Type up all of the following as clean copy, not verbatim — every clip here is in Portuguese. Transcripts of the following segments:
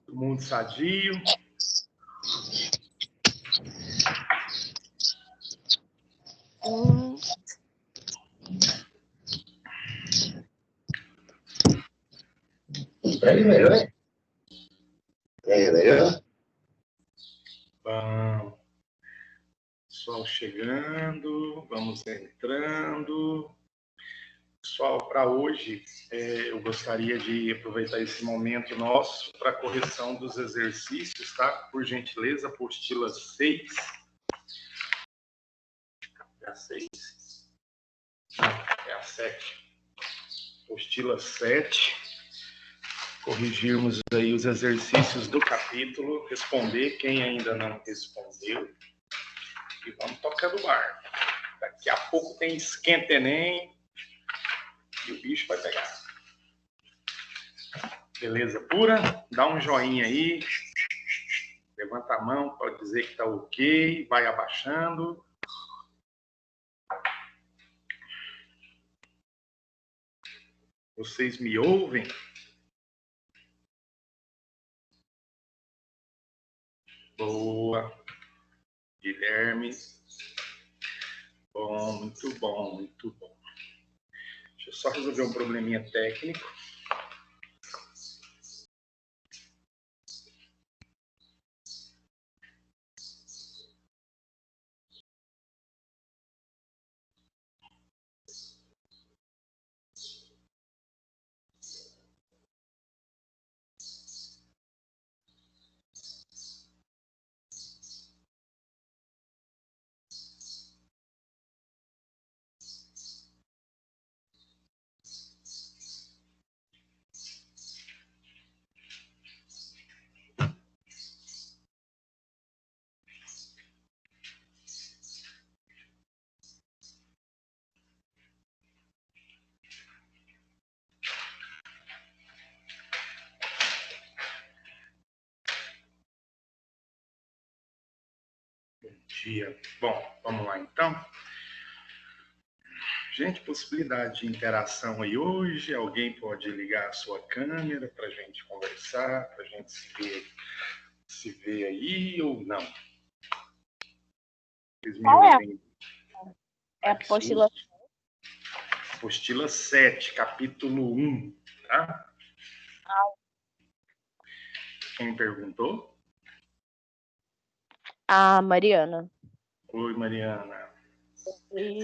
Todo mundo sadio. Melhor? Melhor? Bom. Pessoal chegando, vamos entrando. Pessoal, para hoje, eu gostaria de aproveitar esse momento nosso para a correção dos exercícios, tá? Por gentileza, apostila 6. É a 6? Não, é a 7. Apostila 7. Corrigirmos aí os exercícios do capítulo, responder quem ainda não respondeu. E vamos tocar do bar. Daqui a pouco tem esquenta Enem e o bicho vai pegar. Beleza pura? Dá um joinha aí. Levanta a mão para dizer que tá ok. Vai abaixando. Vocês me ouvem? Boa. Guilherme. Bom, muito bom, muito bom. Deixa eu só resolver um probleminha técnico. Dia. Bom, vamos lá então. Gente, possibilidade de interação aí hoje. Alguém pode ligar a sua câmera para a gente conversar, para a gente se ver aí ou não? Vocês me ouvem? É a apostila. Apostila 7, capítulo 1, tá? Quem perguntou? A Mariana. Oi, Mariana. Oi.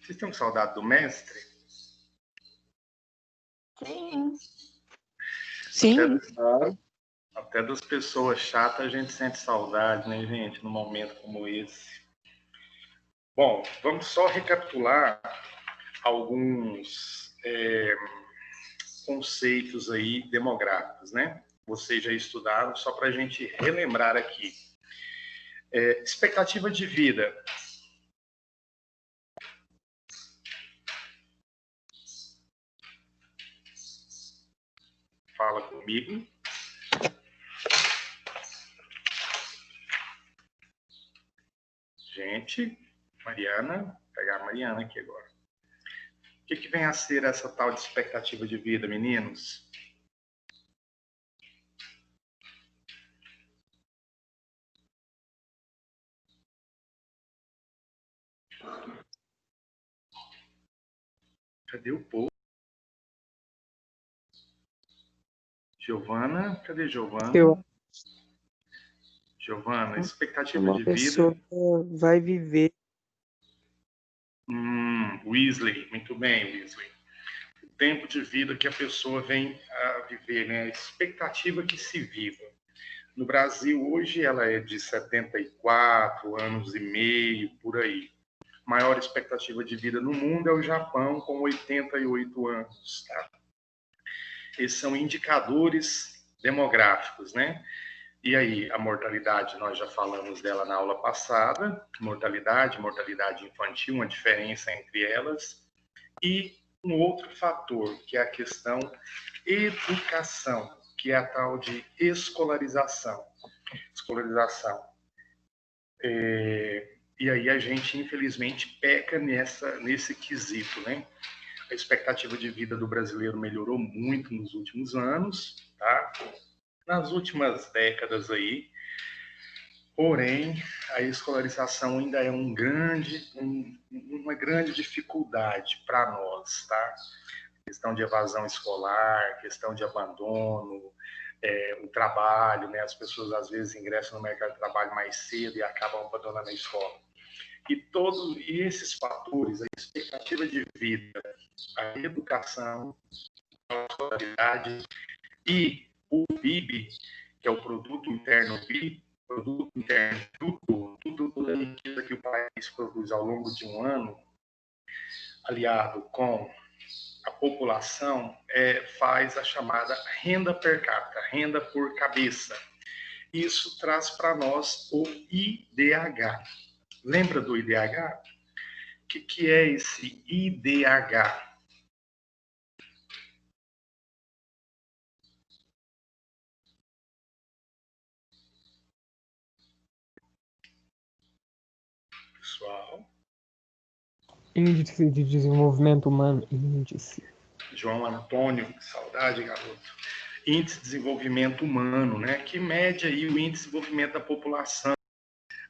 Vocês estão com saudade do mestre? Sim. Sim. Até das pessoas chatas a gente sente saudade, né, gente? Num momento como esse. Bom, vamos só recapitular alguns conceitos aí demográficos, né? Vocês já estudaram, só para a gente relembrar aqui. Expectativa de vida. Fala comigo. Gente, Mariana, vou pegar a Mariana aqui agora. O que vem a ser essa tal de expectativa de vida, meninos? Cadê o povo? Giovana, cadê Giovana? Giovana, expectativa de vida. Uma pessoa vai viver. Weasley, muito bem, Weasley. O tempo de vida que a pessoa vem a viver, né? A expectativa que se viva. No Brasil, hoje, ela é de 74 anos e meio, por aí. Maior expectativa de vida no mundo é o Japão, com 88 anos. Tá? Esses são indicadores demográficos, né? E aí, a mortalidade, nós já falamos dela na aula passada. Mortalidade infantil, uma diferença entre elas. E um outro fator, que é a questão educação, que é a tal de escolarização. E aí a gente, infelizmente, peca nesse quesito, né? A expectativa de vida do brasileiro melhorou muito nos últimos anos, tá? Nas últimas décadas aí. Porém, a escolarização ainda é uma grande dificuldade para nós, tá? Questão de evasão escolar, questão de abandono, o trabalho, né? As pessoas às vezes ingressam no mercado de trabalho mais cedo e acabam abandonando a escola. E esses fatores, a expectativa de vida, a educação, a escolaridade e o PIB, que é o Produto Interno Bruto, toda a riqueza que o país produz ao longo de um ano, aliado com a população, faz a chamada renda per capita, renda por cabeça. Isso traz para nós o IDH. Lembra do IDH? O que é esse IDH? Pessoal? Índice de Desenvolvimento Humano. Índice. João Antônio, que saudade, garoto. Índice de Desenvolvimento Humano, né? Que mede aí o índice de desenvolvimento da população,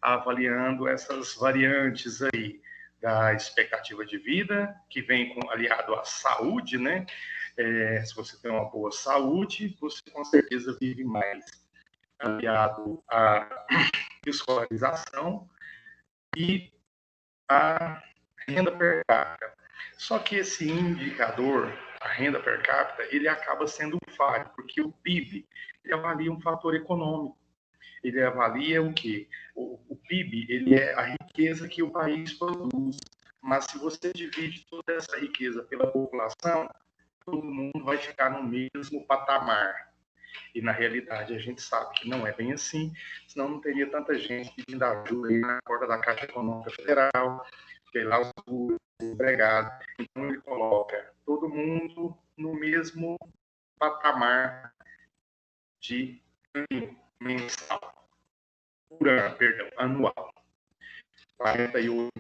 avaliando essas variantes aí da expectativa de vida, que vem aliado à saúde, né? Se você tem uma boa saúde, você com certeza vive mais. Aliado à escolarização e à renda per capita. Só que esse indicador, a renda per capita, ele acaba sendo falho, porque o PIB ele avalia um fator econômico. Ele avalia o quê? O PIB, ele é a riqueza que o país produz. Mas se você divide toda essa riqueza pela população, todo mundo vai ficar no mesmo patamar. E, na realidade, a gente sabe que não é bem assim, senão não teria tanta gente pedindo ajuda aí na porta da Caixa Econômica Federal, pela os empregados. Então, ele coloca todo mundo no mesmo patamar de ganho mensal, anual. 48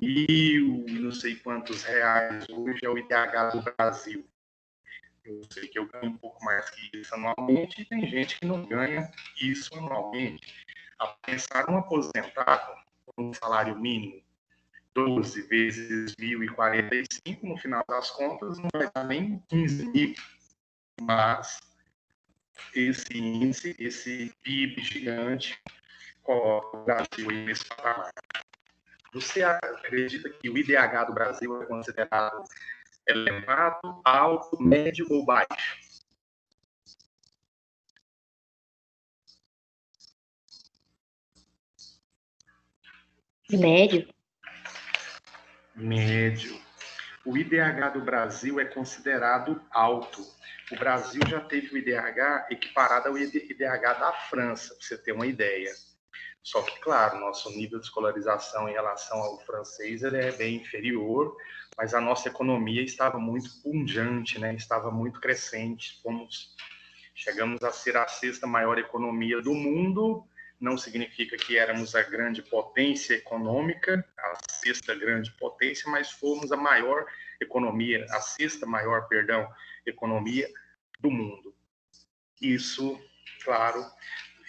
mil, não sei quantos reais hoje é o IDH do Brasil. Eu sei que eu ganho um pouco mais que isso anualmente, e tem gente que não ganha isso anualmente. A pensar um aposentado com um salário mínimo, 12 vezes 1.045, no final das contas, não vai dar nem 15 mil. Mas esse índice, esse PIB gigante, coloca o Brasil aí nesse patamar. Você acredita que o IDH do Brasil é considerado elevado, alto, médio ou baixo? Médio? Médio. O IDH do Brasil é considerado alto. O Brasil já teve o IDH equiparado ao IDH da França, para você ter uma ideia. Só que, claro, nosso nível de escolarização em relação ao francês ele é bem inferior, mas a nossa economia estava muito pujante, né? Estava muito crescente. Chegamos a ser a sexta maior economia do mundo. Não significa que éramos a grande potência econômica, a sexta grande potência, mas fomos a maior economia, a sexta maior, perdão, economia do mundo. Isso, claro,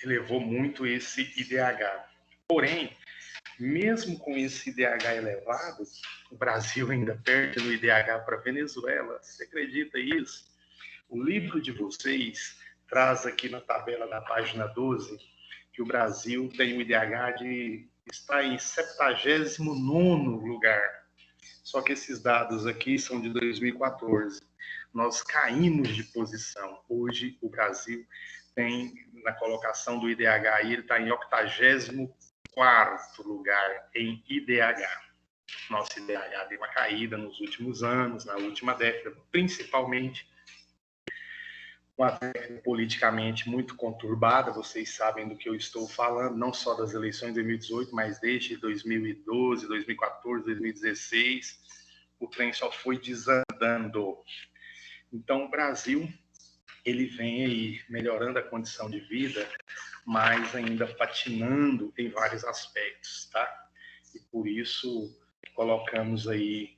elevou muito esse IDH. Porém, mesmo com esse IDH elevado, o Brasil ainda perde no IDH para a Venezuela. Você acredita nisso? O livro de vocês traz aqui na tabela da página 12 que o Brasil tem um IDH está em 79º lugar. Só que esses dados aqui são de 2014. Nós caímos de posição. Hoje, o Brasil tem, na colocação do IDH, ele está em 84º lugar em IDH. Nosso IDH deu uma caída nos últimos anos, na última década, principalmente uma década politicamente muito conturbada, vocês sabem do que eu estou falando, não só das eleições de 2018, mas desde 2012, 2014, 2016, o trem só foi desandando. Então, o Brasil, ele vem aí melhorando a condição de vida, mas ainda patinando em vários aspectos, tá? E por isso colocamos aí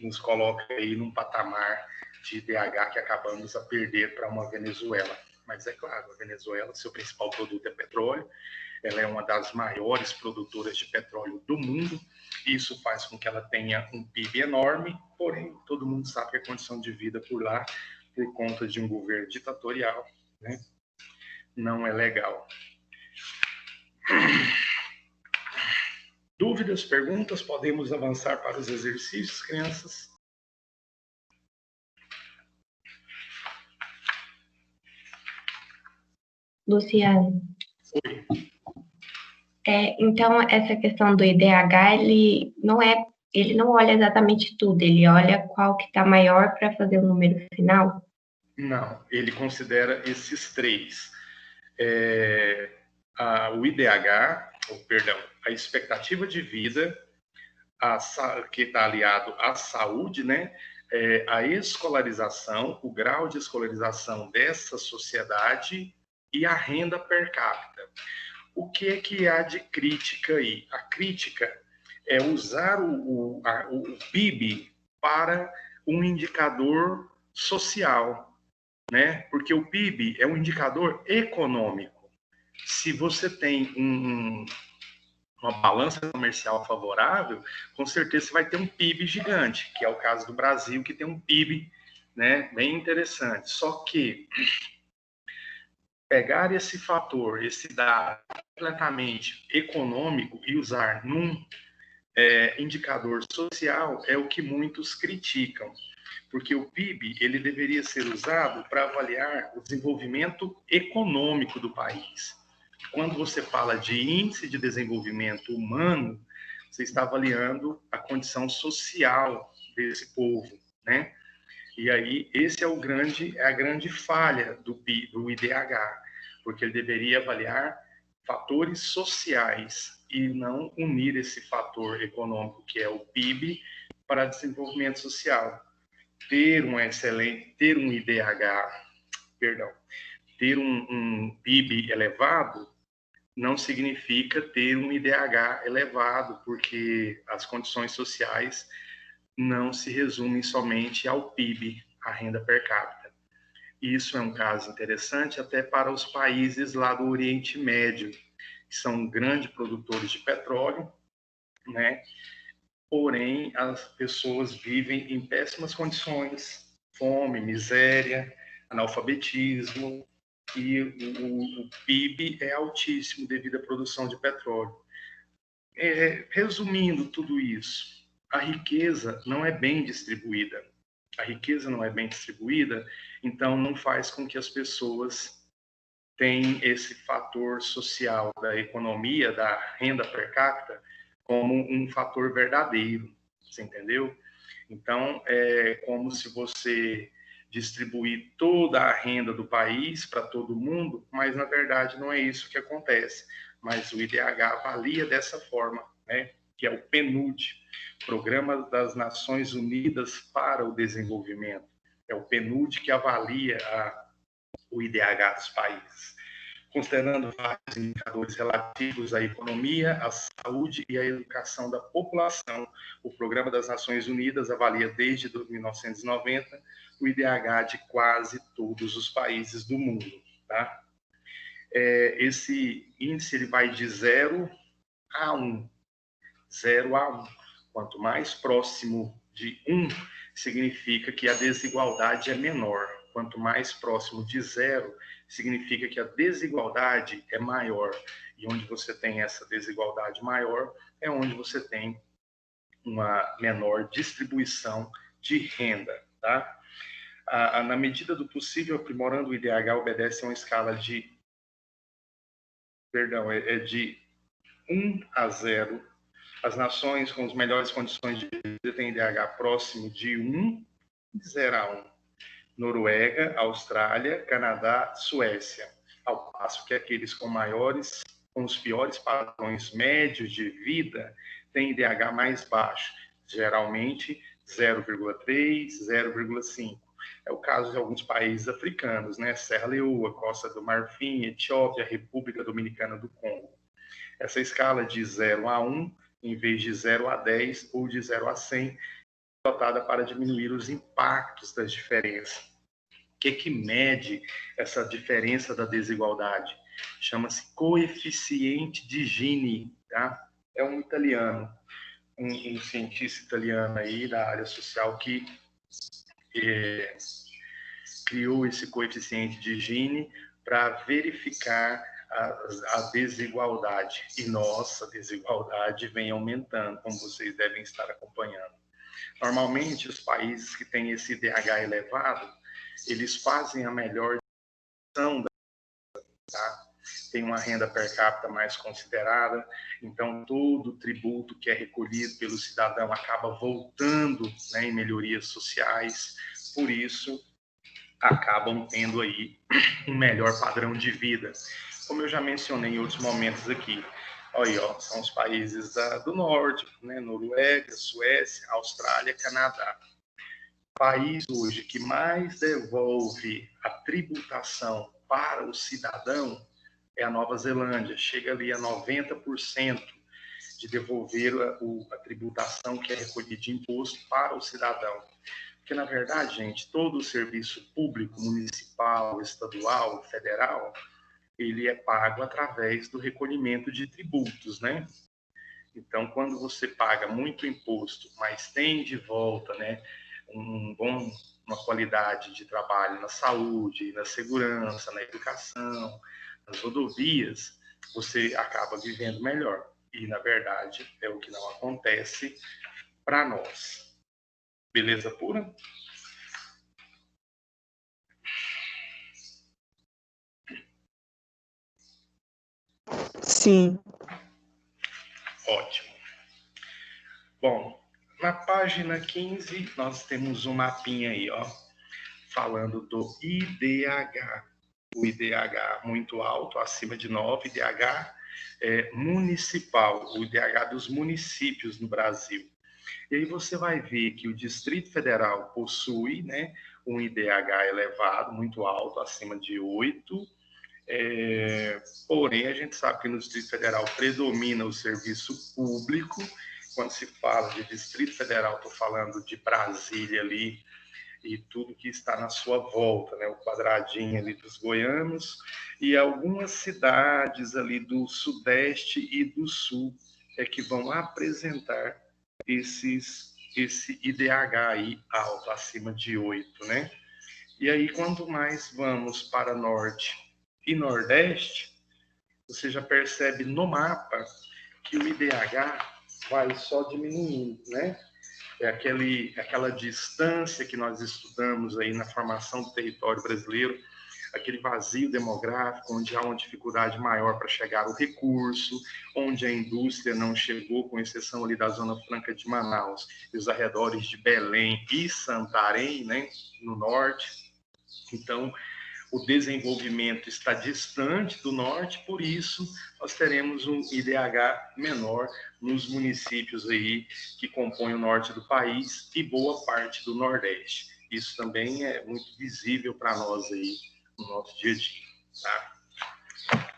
que nos coloca aí num patamar de IDH que acabamos a perder para uma Venezuela. Mas é claro, a Venezuela, seu principal produto é petróleo, ela é uma das maiores produtoras de petróleo do mundo, isso faz com que ela tenha um PIB enorme, porém, todo mundo sabe que a condição de vida por lá, por conta de um governo ditatorial, né, não é legal. Dúvidas, perguntas? Podemos avançar para os exercícios, crianças? Luciano, Oi. então essa questão do IDH, ele não olha exatamente tudo, ele olha qual que está maior para fazer o número final? Não, ele considera esses três. O IDH, perdão, a expectativa de vida, que está aliado à saúde, né? A escolarização, o grau de escolarização dessa sociedade e a renda per capita. O que há de crítica aí? A crítica é usar o PIB para um indicador social, né? Porque o PIB é um indicador econômico. Se você tem uma balança comercial favorável, com certeza você vai ter um PIB gigante, que é o caso do Brasil, que tem um PIB, né, bem interessante. Só que pegar esse fator, esse dado completamente econômico e usar num indicador social é o que muitos criticam, porque o PIB ele deveria ser usado para avaliar o desenvolvimento econômico do país. Quando você fala de índice de desenvolvimento humano, você está avaliando a condição social desse povo, né? E aí esse é a grande falha do IDH, porque ele deveria avaliar fatores sociais e não unir esse fator econômico que é o PIB para desenvolvimento social. Ter um IDH, perdão, ter um PIB elevado não significa ter um IDH elevado, porque as condições sociais não se resumem somente ao PIB, a renda per capita. Isso é um caso interessante até para os países lá do Oriente Médio, que são grandes produtores de petróleo, né? Porém, as pessoas vivem em péssimas condições, fome, miséria, analfabetismo, e o PIB é altíssimo devido à produção de petróleo. Resumindo tudo isso, a riqueza não é bem distribuída. A riqueza não é bem distribuída, então não faz com que as pessoas tenham esse fator social da economia, da renda per capita, como um fator verdadeiro, você entendeu? Então, é como se você distribuir toda a renda do país para todo mundo, mas na verdade não é isso que acontece. Mas o IDH avalia dessa forma, né? Que é o PNUD, Programa das Nações Unidas para o Desenvolvimento. É o PNUD que avalia o IDH dos países, considerando vários indicadores relativos à economia, à saúde e à educação da população. O Programa das Nações Unidas avalia desde 1990 o IDH de quase todos os países do mundo, tá? Esse índice ele vai de 0 a 1. 0 a 1. Quanto mais próximo de 1, significa que a desigualdade é menor. Quanto mais próximo de 0, significa que a desigualdade é maior. E onde você tem essa desigualdade maior, é onde você tem uma menor distribuição de renda, tá? Na medida do possível, aprimorando o IDH obedece a uma escala de, de 1 a 0. As nações com as melhores condições de vida têm IDH próximo de 1, de 0 a 1. Noruega, Austrália, Canadá, Suécia. Ao passo que aqueles com os piores padrões médios de vida têm IDH mais baixo, geralmente 0,3, 0,5. É o caso de alguns países africanos, né? Serra Leoa, Costa do Marfim, Etiópia, República Dominicana do Congo. Essa escala de 0 a 1, em vez de 0 a 10 ou de 0 a 100, adotada para diminuir os impactos das diferenças. O que mede essa diferença da desigualdade? Chama-se coeficiente de Gini, tá? É um italiano, um cientista italiano aí da área social que criou esse coeficiente de Gini para verificar a desigualdade. E nossa desigualdade vem aumentando, como vocês devem estar acompanhando. Normalmente, os países que têm esse IDH elevado, eles fazem a melhor gestão, tá? Tem uma renda per capita mais considerada, então todo o tributo que é recolhido pelo cidadão acaba voltando, né, em melhorias sociais, por isso acabam tendo aí um melhor padrão de vida. Como eu já mencionei em outros momentos aqui, aí, ó, são os países do norte, né, Noruega, Suécia, Austrália, Canadá. O país hoje que mais devolve a tributação para o cidadão é a Nova Zelândia, chega ali a 90% de devolver a tributação que é recolhida de imposto para o cidadão. Porque, na verdade, gente, todo o serviço público, municipal, estadual, federal, ele é pago através do recolhimento de tributos, né? Então, quando você paga muito imposto, mas tem de volta, né, uma qualidade de trabalho na saúde, na segurança, na educação, nas rodovias, você acaba vivendo melhor. E, na verdade, é o que não acontece para nós. Beleza pura? Sim. Ótimo. Bom, na página 15, nós temos um mapinha aí, ó, falando do IDH. O IDH muito alto, acima de 9, IDH municipal, o IDH dos municípios no Brasil. E aí você vai ver que o Distrito Federal possui, né, um IDH elevado, muito alto, acima de 8. Porém, a gente sabe que no Distrito Federal predomina o serviço público. Quando se fala de Distrito Federal, estou falando de Brasília ali e tudo que está na sua volta, né? O quadradinho ali dos goianos e algumas cidades ali do Sudeste e do Sul que vão apresentar esse IDH aí alto, acima de 8, né? E aí, quanto mais vamos para Norte e Nordeste, você já percebe no mapa que o IDH vai só diminuindo, né? É aquela distância que nós estudamos aí na formação do território brasileiro, aquele vazio demográfico, onde há uma dificuldade maior para chegar ao recurso, onde a indústria não chegou, com exceção ali da Zona Franca de Manaus e os arredores de Belém e Santarém, né, no norte. Então, o desenvolvimento está distante do norte, por isso nós teremos um IDH menor nos municípios aí que compõem o norte do país e boa parte do nordeste. Isso também é muito visível para nós aí no nosso dia a dia, tá?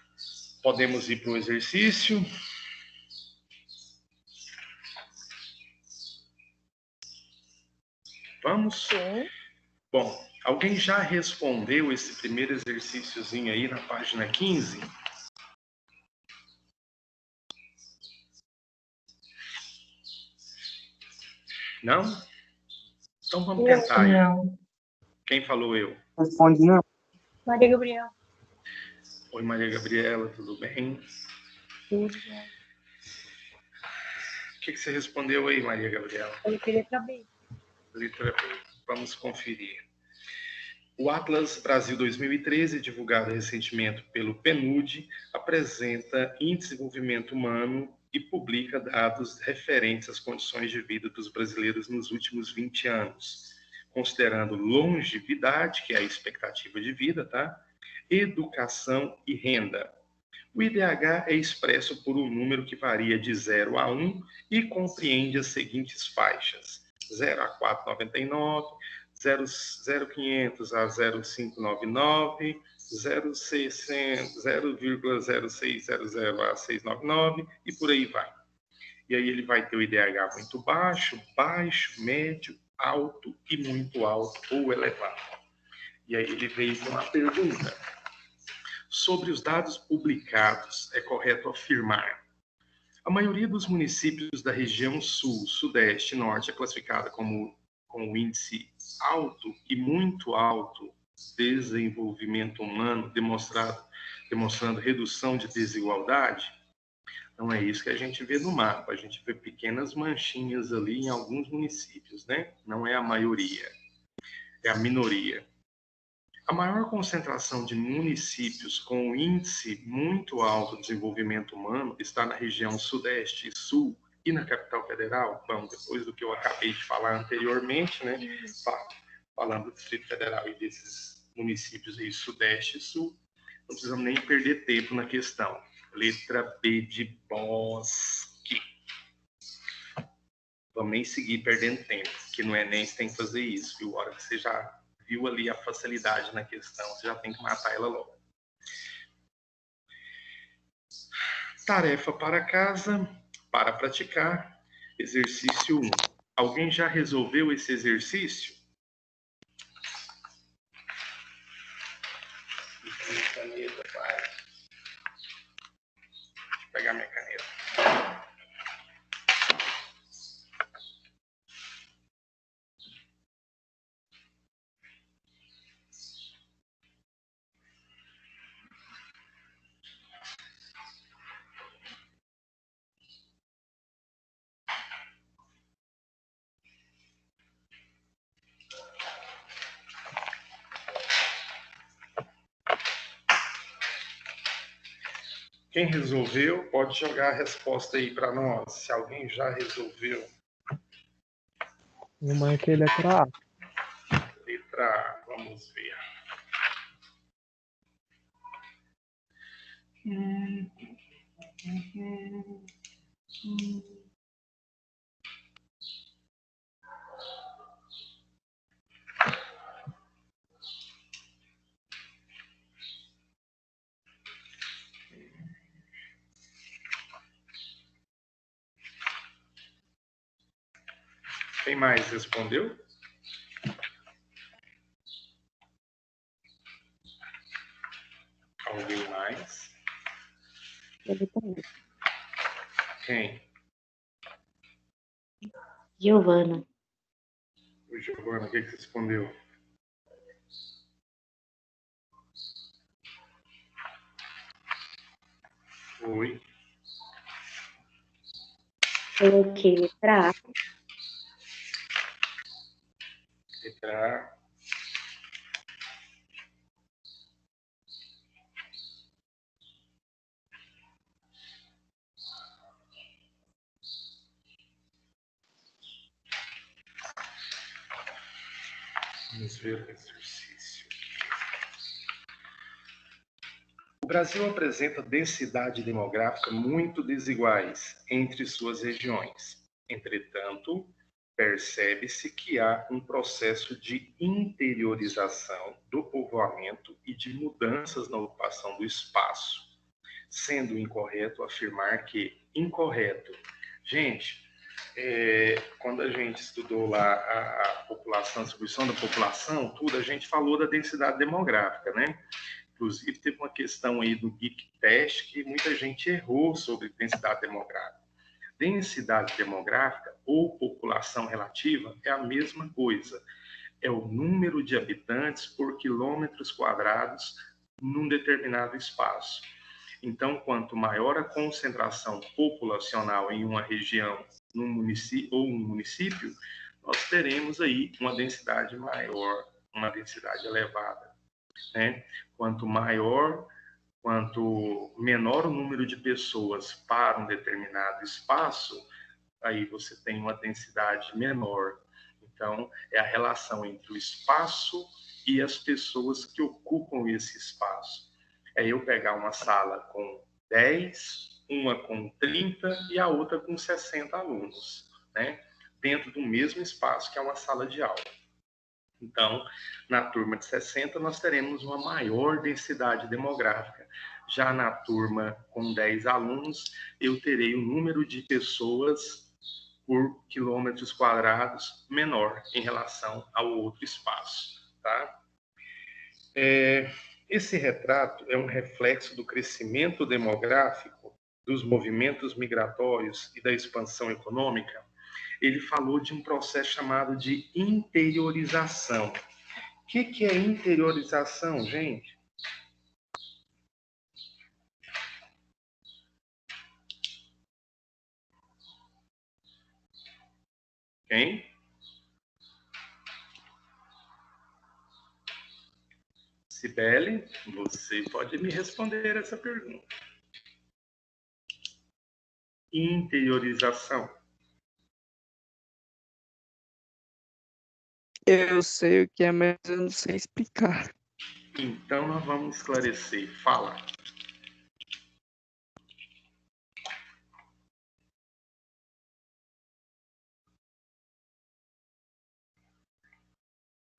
Podemos ir para o exercício. Vamos? Sim. Bom, alguém já respondeu esse primeiro exercíciozinho aí na página 15? Não? Então vamos tentar aí. Não. Quem falou eu? Responde não. Maria Gabriela. Oi, Maria Gabriela, tudo bem? Tudo bom. O que você respondeu aí, Maria Gabriela? Eu queria saber. Letra B. Vamos conferir. O Atlas Brasil 2013, divulgado recentemente pelo PNUD, apresenta índice de desenvolvimento humano e publica dados referentes às condições de vida dos brasileiros nos últimos 20 anos, considerando longevidade, que é a expectativa de vida, tá? Educação e renda. O IDH é expresso por um número que varia de 0 a 1 e compreende as seguintes faixas: 0 a 4,99, 0,500 a 0,599, 0,600, 0,0600 a 699 e por aí vai. E aí ele vai ter o IDH muito baixo, baixo, médio, alto e muito alto ou elevado. E aí ele veio com uma pergunta. Sobre os dados publicados, é correto afirmar: a maioria dos municípios da região sul, sudeste e norte é classificada com o índice alto e muito alto desenvolvimento humano, demonstrando redução de desigualdade? Não é isso que a gente vê no mapa. A gente vê pequenas manchinhas ali em alguns municípios, né? Não é a maioria, é a minoria. A maior concentração de municípios com índice muito alto de desenvolvimento humano está na região sudeste e sul e na capital federal. Bom, depois do que eu acabei de falar anteriormente, né? Falando do Distrito Federal e desses municípios aí, sudeste e sul, não precisamos nem perder tempo na questão. Letra B de Bosque. Vamos nem seguir perdendo tempo, que no Enem você tem que fazer isso, viu? A hora que você já viu ali a facilidade na questão, você já tem que matar ela logo. Tarefa para casa, para praticar, exercício 1. Alguém já resolveu esse exercício? Caneta, vai. Deixa eu pegar minha caneta. Quem resolveu, pode jogar a resposta aí para nós. Se alguém já resolveu. Eu marquei letra A. Letra A, vamos ver. Quem mais respondeu? Alguém mais? Quem? Giovana. O Giovana, o que você respondeu? Oi. Coloquei letra A. Letra A. Vamos ver o exercício. O Brasil apresenta densidade demográfica muito desiguais entre suas regiões. Entretanto, percebe-se que há um processo de interiorização do povoamento e de mudanças na ocupação do espaço, sendo incorreto afirmar que incorreto. Gente, quando a gente estudou lá a população, a distribuição da população, tudo, a gente falou da densidade demográfica, né? Inclusive, teve uma questão aí do Geek Test que muita gente errou sobre densidade demográfica. Densidade demográfica ou população relativa é a mesma coisa. É o número de habitantes por quilômetros quadrados num determinado espaço. Então, quanto maior a concentração populacional em uma região, num município ou um município, nós teremos aí uma densidade maior, uma densidade elevada, né? Quanto menor o número de pessoas para um determinado espaço, aí você tem uma densidade menor. Então, é a relação entre o espaço e as pessoas que ocupam esse espaço. É eu pegar uma sala com 10, uma com 30 e a outra com 60 alunos, né? Dentro do mesmo espaço que é uma sala de aula. Então, na turma de 60, nós teremos uma maior densidade demográfica. Já na turma com 10 alunos, eu terei um número de pessoas por quilômetros quadrados menor em relação ao outro espaço, tá? Esse retrato é um reflexo do crescimento demográfico, dos movimentos migratórios e da expansão econômica. Ele falou de um processo chamado de interiorização. O que é interiorização, gente? Quem? Cibele, você pode me responder essa pergunta. Interiorização. Eu sei o que é, mas eu não sei explicar. Então, nós vamos esclarecer. Fala.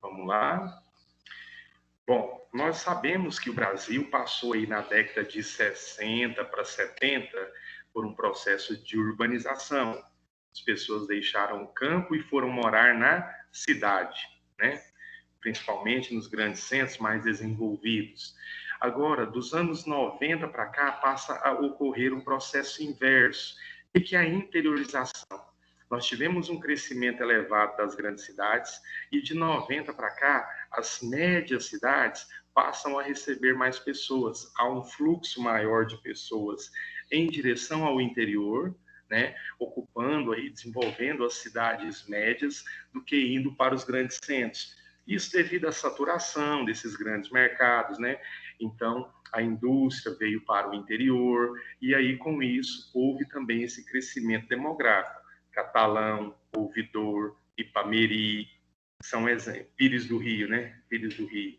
Vamos lá. Bom, nós sabemos que o Brasil passou aí na década de 60 para 70 por um processo de urbanização. As pessoas deixaram o campo e foram morar na cidade, né? Principalmente nos grandes centros mais desenvolvidos. Agora, dos anos 90 para cá, passa a ocorrer um processo inverso, que é a interiorização. Nós tivemos um crescimento elevado das grandes cidades e de 90 para cá, as médias cidades passam a receber mais pessoas. Há um fluxo maior de pessoas em direção ao interior, né, ocupando aí, desenvolvendo as cidades médias, do que indo para os grandes centros. Isso devido à saturação desses grandes mercados, né? Então, a indústria veio para o interior e aí, com isso, houve também esse crescimento demográfico. Catalão, Ouvidor, Ipameri, são exemplos. Pires do Rio, né? Pires do Rio.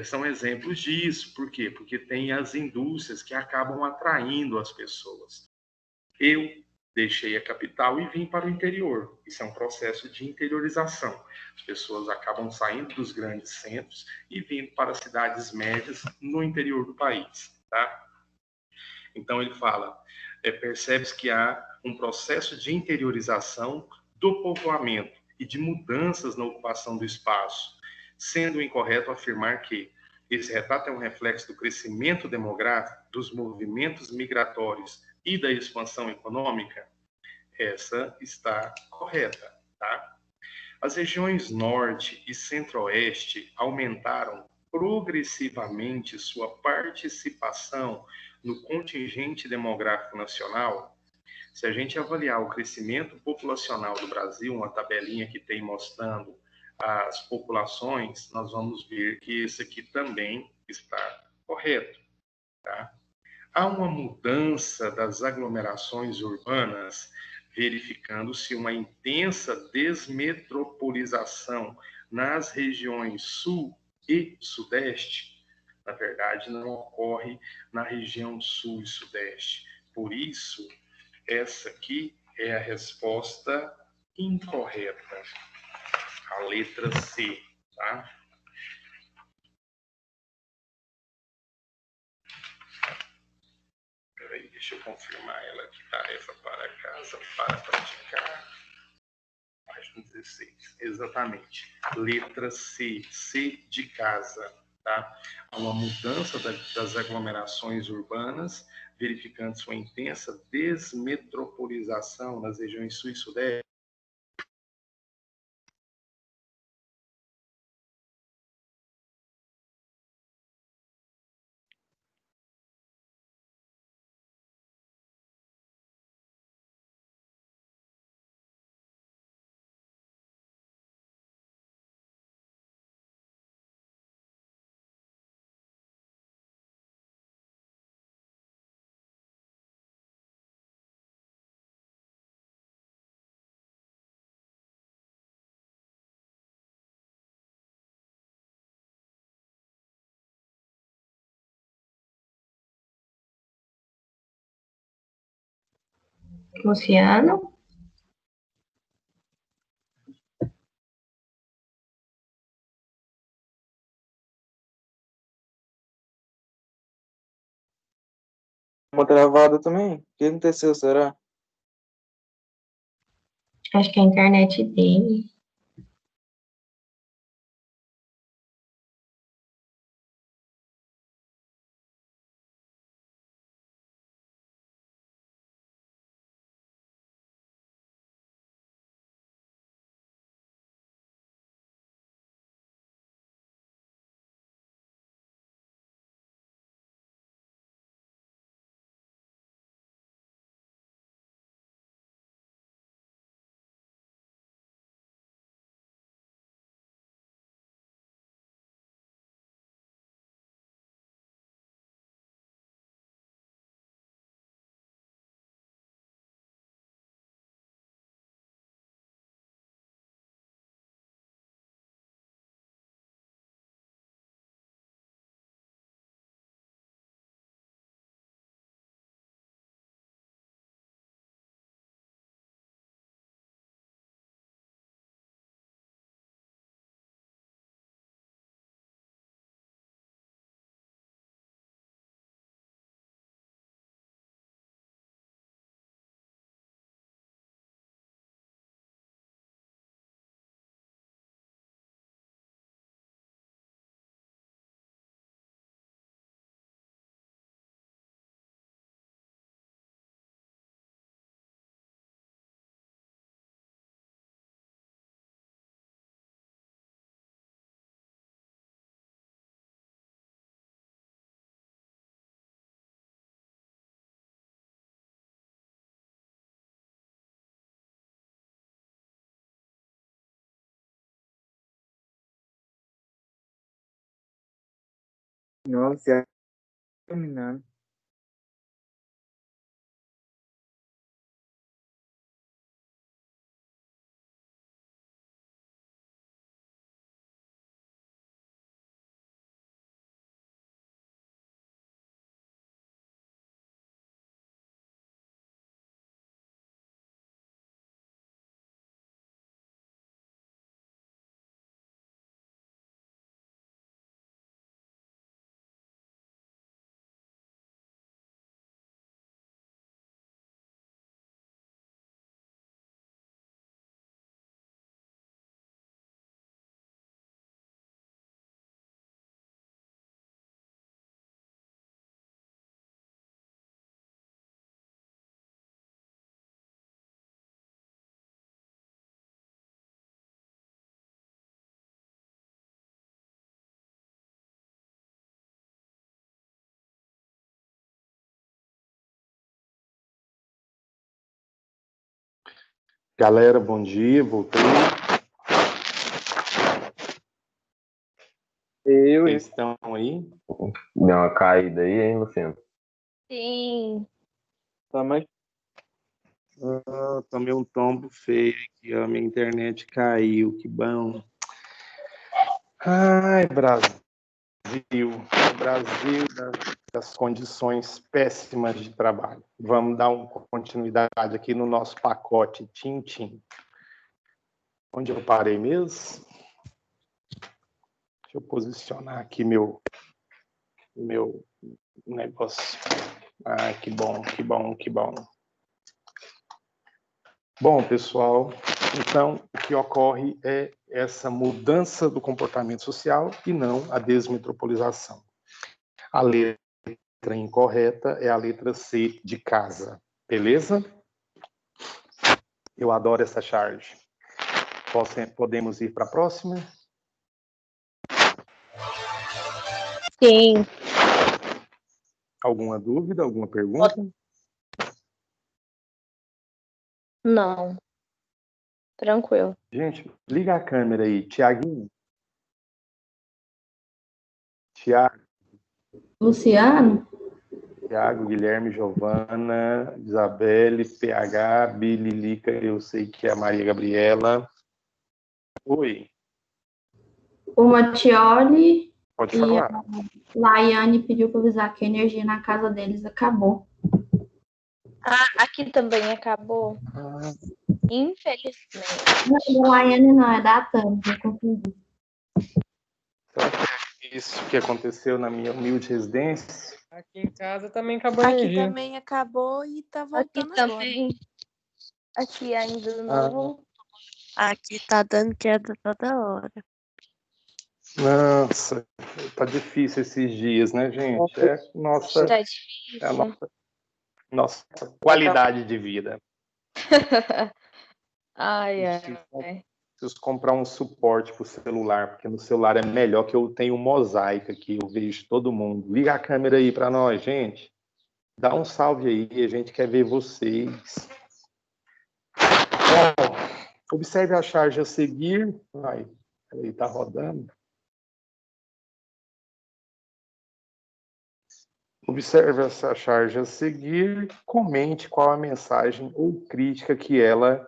São exemplos disso. Por quê? Porque tem as indústrias que acabam atraindo as pessoas. Eu deixei a capital e vim para o interior. Isso é um processo de interiorização. As pessoas acabam saindo dos grandes centros e vindo para cidades médias no interior do país, tá? Então ele fala, percebe-se que há um processo de interiorização do povoamento e de mudanças na ocupação do espaço, sendo incorreto afirmar que esse retrato é um reflexo do crescimento demográfico, dos movimentos migratórios e da expansão econômica. Essa está correta, tá? As regiões norte e centro-oeste aumentaram progressivamente sua participação no contingente demográfico nacional. Se a gente avaliar o crescimento populacional do Brasil, uma tabelinha que tem mostrando as populações, nós vamos ver que esse aqui também está correto, tá? Há uma mudança das aglomerações urbanas, verificando-se uma intensa desmetropolização nas regiões sul e sudeste. Na verdade, não ocorre na região sul e sudeste. Por isso, essa aqui é a resposta incorreta, a letra C, tá? Peraí, deixa eu confirmar ela aqui. Tarefa para casa, para praticar. Página 16. Exatamente. Letra C. C de casa. Tá? Há uma mudança das aglomerações urbanas, verificando sua intensa desmetropolização nas regiões sul e sudeste. Luciano? uma travada também. O que aconteceu, será? Acho que a internet dele. Nossa, já terminando. Galera, bom dia, voltei. Vocês estão aí? Deu uma caída aí, hein, Luciano? Sim. Tá mais Tomei um tombo feio aqui, ó, minha internet caiu, que bom. Ai, Brasil, Brasil das condições péssimas de trabalho. Vamos dar uma continuidade aqui no nosso pacote Tintim. Onde eu parei mesmo? Deixa eu posicionar aqui meu negócio. Ah, que bom, que bom, que bom. Bom, pessoal, então o que ocorre é essa mudança do comportamento social e não a desmetropolização. A letra incorreta é a letra C de casa, beleza? Eu adoro essa charge. Podemos ir para a próxima? Sim. Alguma dúvida, alguma pergunta? Não. Tranquilo. Gente, liga a câmera aí. Tiaguinho. Tiago, Luciano? Guilherme, Giovana, Isabelle, PH, Bililica, eu sei que é a Maria Gabriela. Oi. O Matioli Pode e falar. a Laiane pediu para avisar que a energia na casa deles acabou. Ah, aqui também acabou. Infelizmente. Não, a Laiane não, é da Tânia, eu confundi. Será que isso que aconteceu na minha humilde residência. Aqui em casa também acabou a Aqui energia. também acabou e tá Aqui voltando agora. também. Aqui ainda Ah. não. Aqui tá dando queda toda hora. Nossa, tá difícil esses dias, né, gente? É nossa, Tá é a difícil. nossa qualidade de vida. Ai, ai. Preciso comprar um suporte pro celular, porque no celular é melhor, que eu tenho mosaico aqui, eu vejo todo mundo. Liga a câmera aí para nós, gente. Dá um salve aí, a gente quer ver vocês. Bom, observe a charge a seguir. Ai, peraí, tá rodando. Observe essa charge a seguir, comente qual a mensagem ou crítica que ela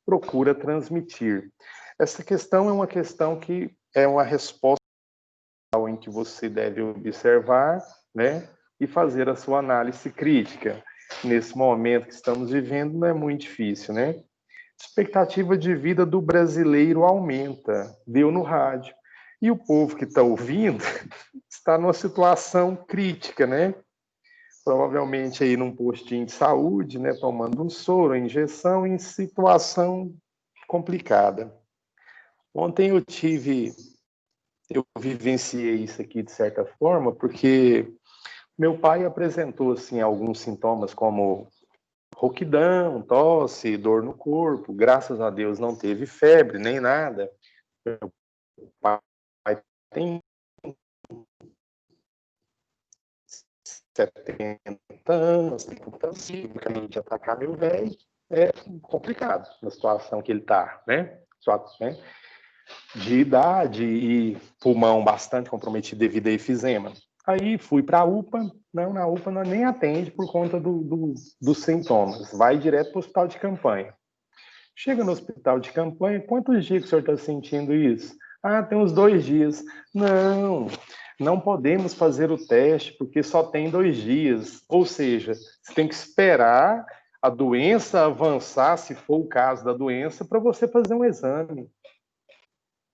procura transmitir. Essa questão é uma questão que é uma resposta em que você deve observar, né, e fazer a sua análise crítica. Nesse momento que estamos vivendo, não é muito difícil, né? Expectativa de vida do brasileiro aumenta, deu no rádio. E o povo que está ouvindo está numa situação crítica, né? Provavelmente aí num postinho de saúde, né? Tomando um soro, injeção, em situação complicada. Ontem eu vivenciei isso aqui de certa forma, porque meu pai apresentou assim alguns sintomas como rouquidão, tosse, dor no corpo. Graças a Deus não teve febre nem nada. Meu pai tem 70 anos, então, a gente atacar meu velho é complicado na situação que ele está, né? De idade e pulmão bastante comprometido devido a efizema. Aí fui para a UPA, não, na UPA não, nem atende por conta dos sintomas, vai direto para o hospital de campanha. Chega no hospital de campanha, quantos dias que o senhor está sentindo isso? Ah, tem uns 2 dias. Não podemos fazer o teste porque só tem 2 dias. Ou seja, você tem que esperar a doença avançar, se for o caso da doença, para você fazer um exame.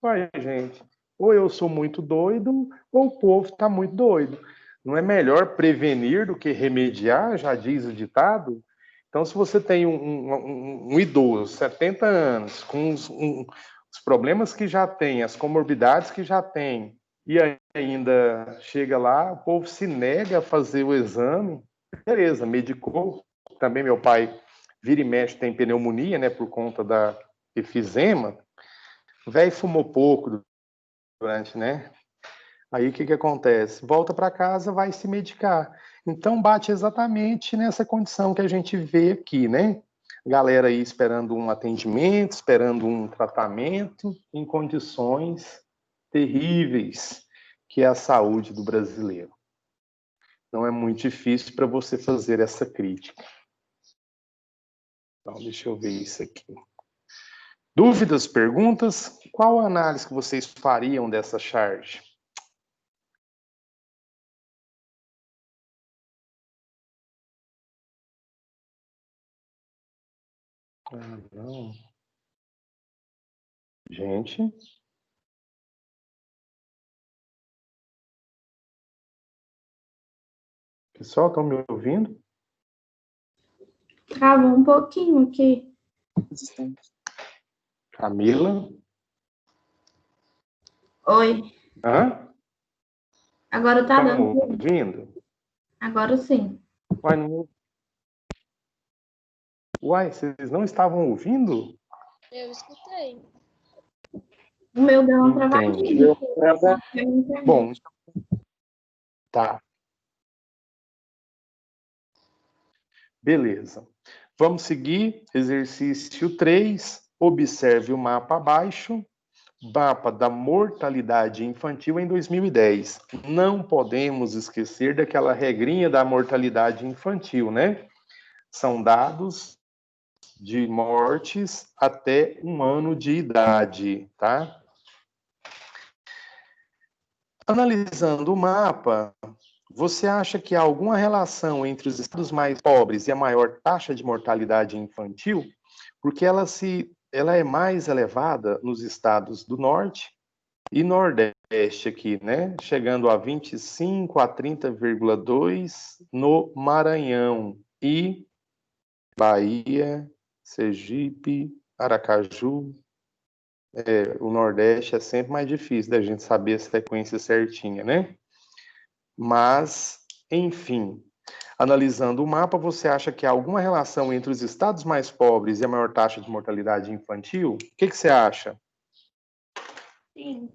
Vai, gente, ou eu sou muito doido, ou o povo está muito doido. Não é melhor prevenir do que remediar, já diz o ditado? Então, se você tem um idoso, 70 anos, com os problemas que já tem, as comorbidades que já tem, e ainda chega lá, o povo se nega a fazer o exame, beleza, medicou. Também meu pai vira e mexe, tem pneumonia, né, por conta da efizema. O velho fumou pouco durante, né? Aí o que acontece? Volta para casa, vai se medicar. Então bate exatamente nessa condição que a gente vê aqui, né? Galera aí esperando um atendimento, esperando um tratamento em condições terríveis, que é a saúde do brasileiro. Não é muito difícil para você fazer essa crítica. Então, deixa eu ver isso aqui. Dúvidas, perguntas? Qual a análise que vocês fariam dessa charge? Ah, não. Gente. Pessoal, estão me ouvindo? Travou um pouquinho aqui. Camila? Oi. Hã? Agora tá Estão dando. ouvindo? Agora sim. Uai, vocês não estavam ouvindo? Eu escutei. O meu deu uma Entendi. travadinha. Bom, tá. Beleza. Vamos seguir. Exercício 3. Observe o mapa abaixo. Mapa da mortalidade infantil em 2010. Não podemos esquecer daquela regrinha da mortalidade infantil, né? São dados de mortes até 1 ano de idade, tá? Analisando o mapa, você acha que há alguma relação entre os estados mais pobres e a maior taxa de mortalidade infantil? Porque ela é mais elevada nos estados do norte e nordeste. Nordeste aqui, né? Chegando a 25 a 30,2 no Maranhão e Bahia, Sergipe, Aracaju. O Nordeste é sempre mais difícil da gente saber a sequência certinha, né? Mas, enfim, analisando o mapa, você acha que há alguma relação entre os estados mais pobres e a maior taxa de mortalidade infantil? O que você acha? Sim,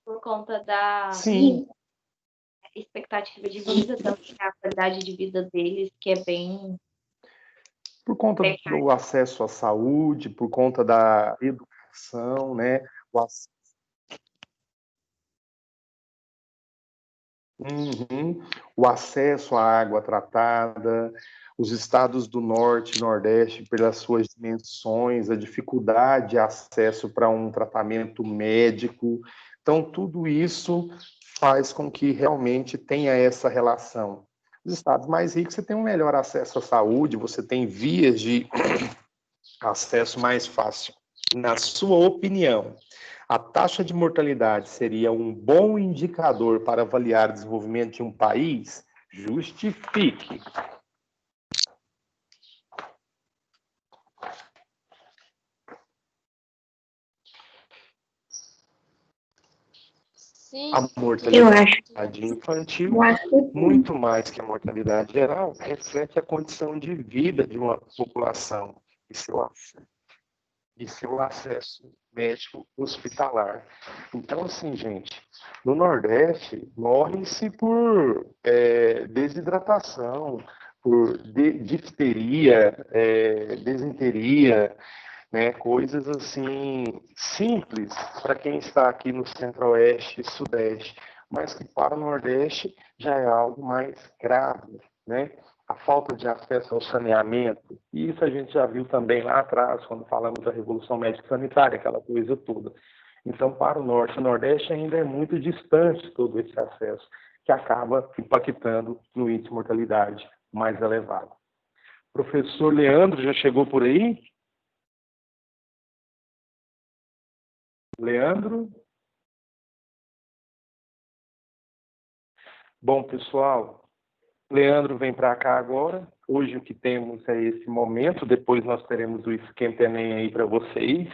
por conta da Sim. expectativa de vida, também a qualidade de vida deles, que é bem... Por conta do acesso à saúde, por conta da educação, né? O acesso à água tratada, os estados do Norte e Nordeste, pelas suas dimensões, a dificuldade de acesso para um tratamento médico. Então, tudo isso faz com que realmente tenha essa relação. Os estados mais ricos, você tem um melhor acesso à saúde, você tem vias de acesso mais fácil. Na sua opinião, a taxa de mortalidade seria um bom indicador para avaliar o desenvolvimento de um país? Justifique. Sim. A mortalidade infantil, muito mais que a mortalidade geral, reflete a condição de vida de uma população e seu acesso médico hospitalar. Então, assim, gente, no Nordeste, morre-se por desidratação, por difteria, desinteria, né, coisas assim simples para quem está aqui no Centro-Oeste e Sudeste, mas que para o Nordeste já é algo mais grave, né? A falta de acesso ao saneamento, e isso a gente já viu também lá atrás, quando falamos da Revolução Médico-Sanitária, aquela coisa toda. Então, para o Norte e Nordeste ainda é muito distante todo esse acesso, que acaba impactando no índice de mortalidade mais elevado. Professor Leandro, já chegou por aí? Leandro? Bom, pessoal, Leandro vem para cá agora. Hoje o que temos é esse momento, depois nós teremos o Esquenta Enem aí para vocês.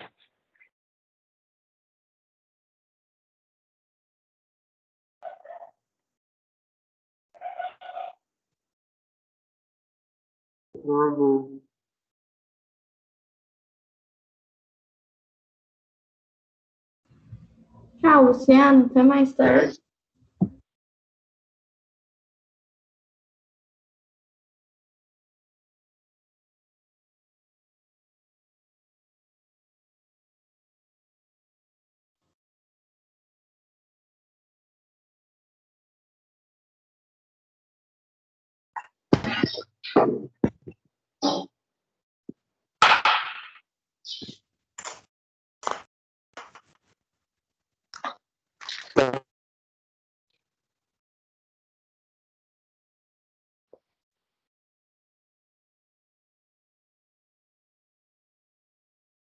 Tchau, Luciano. Até mais tarde.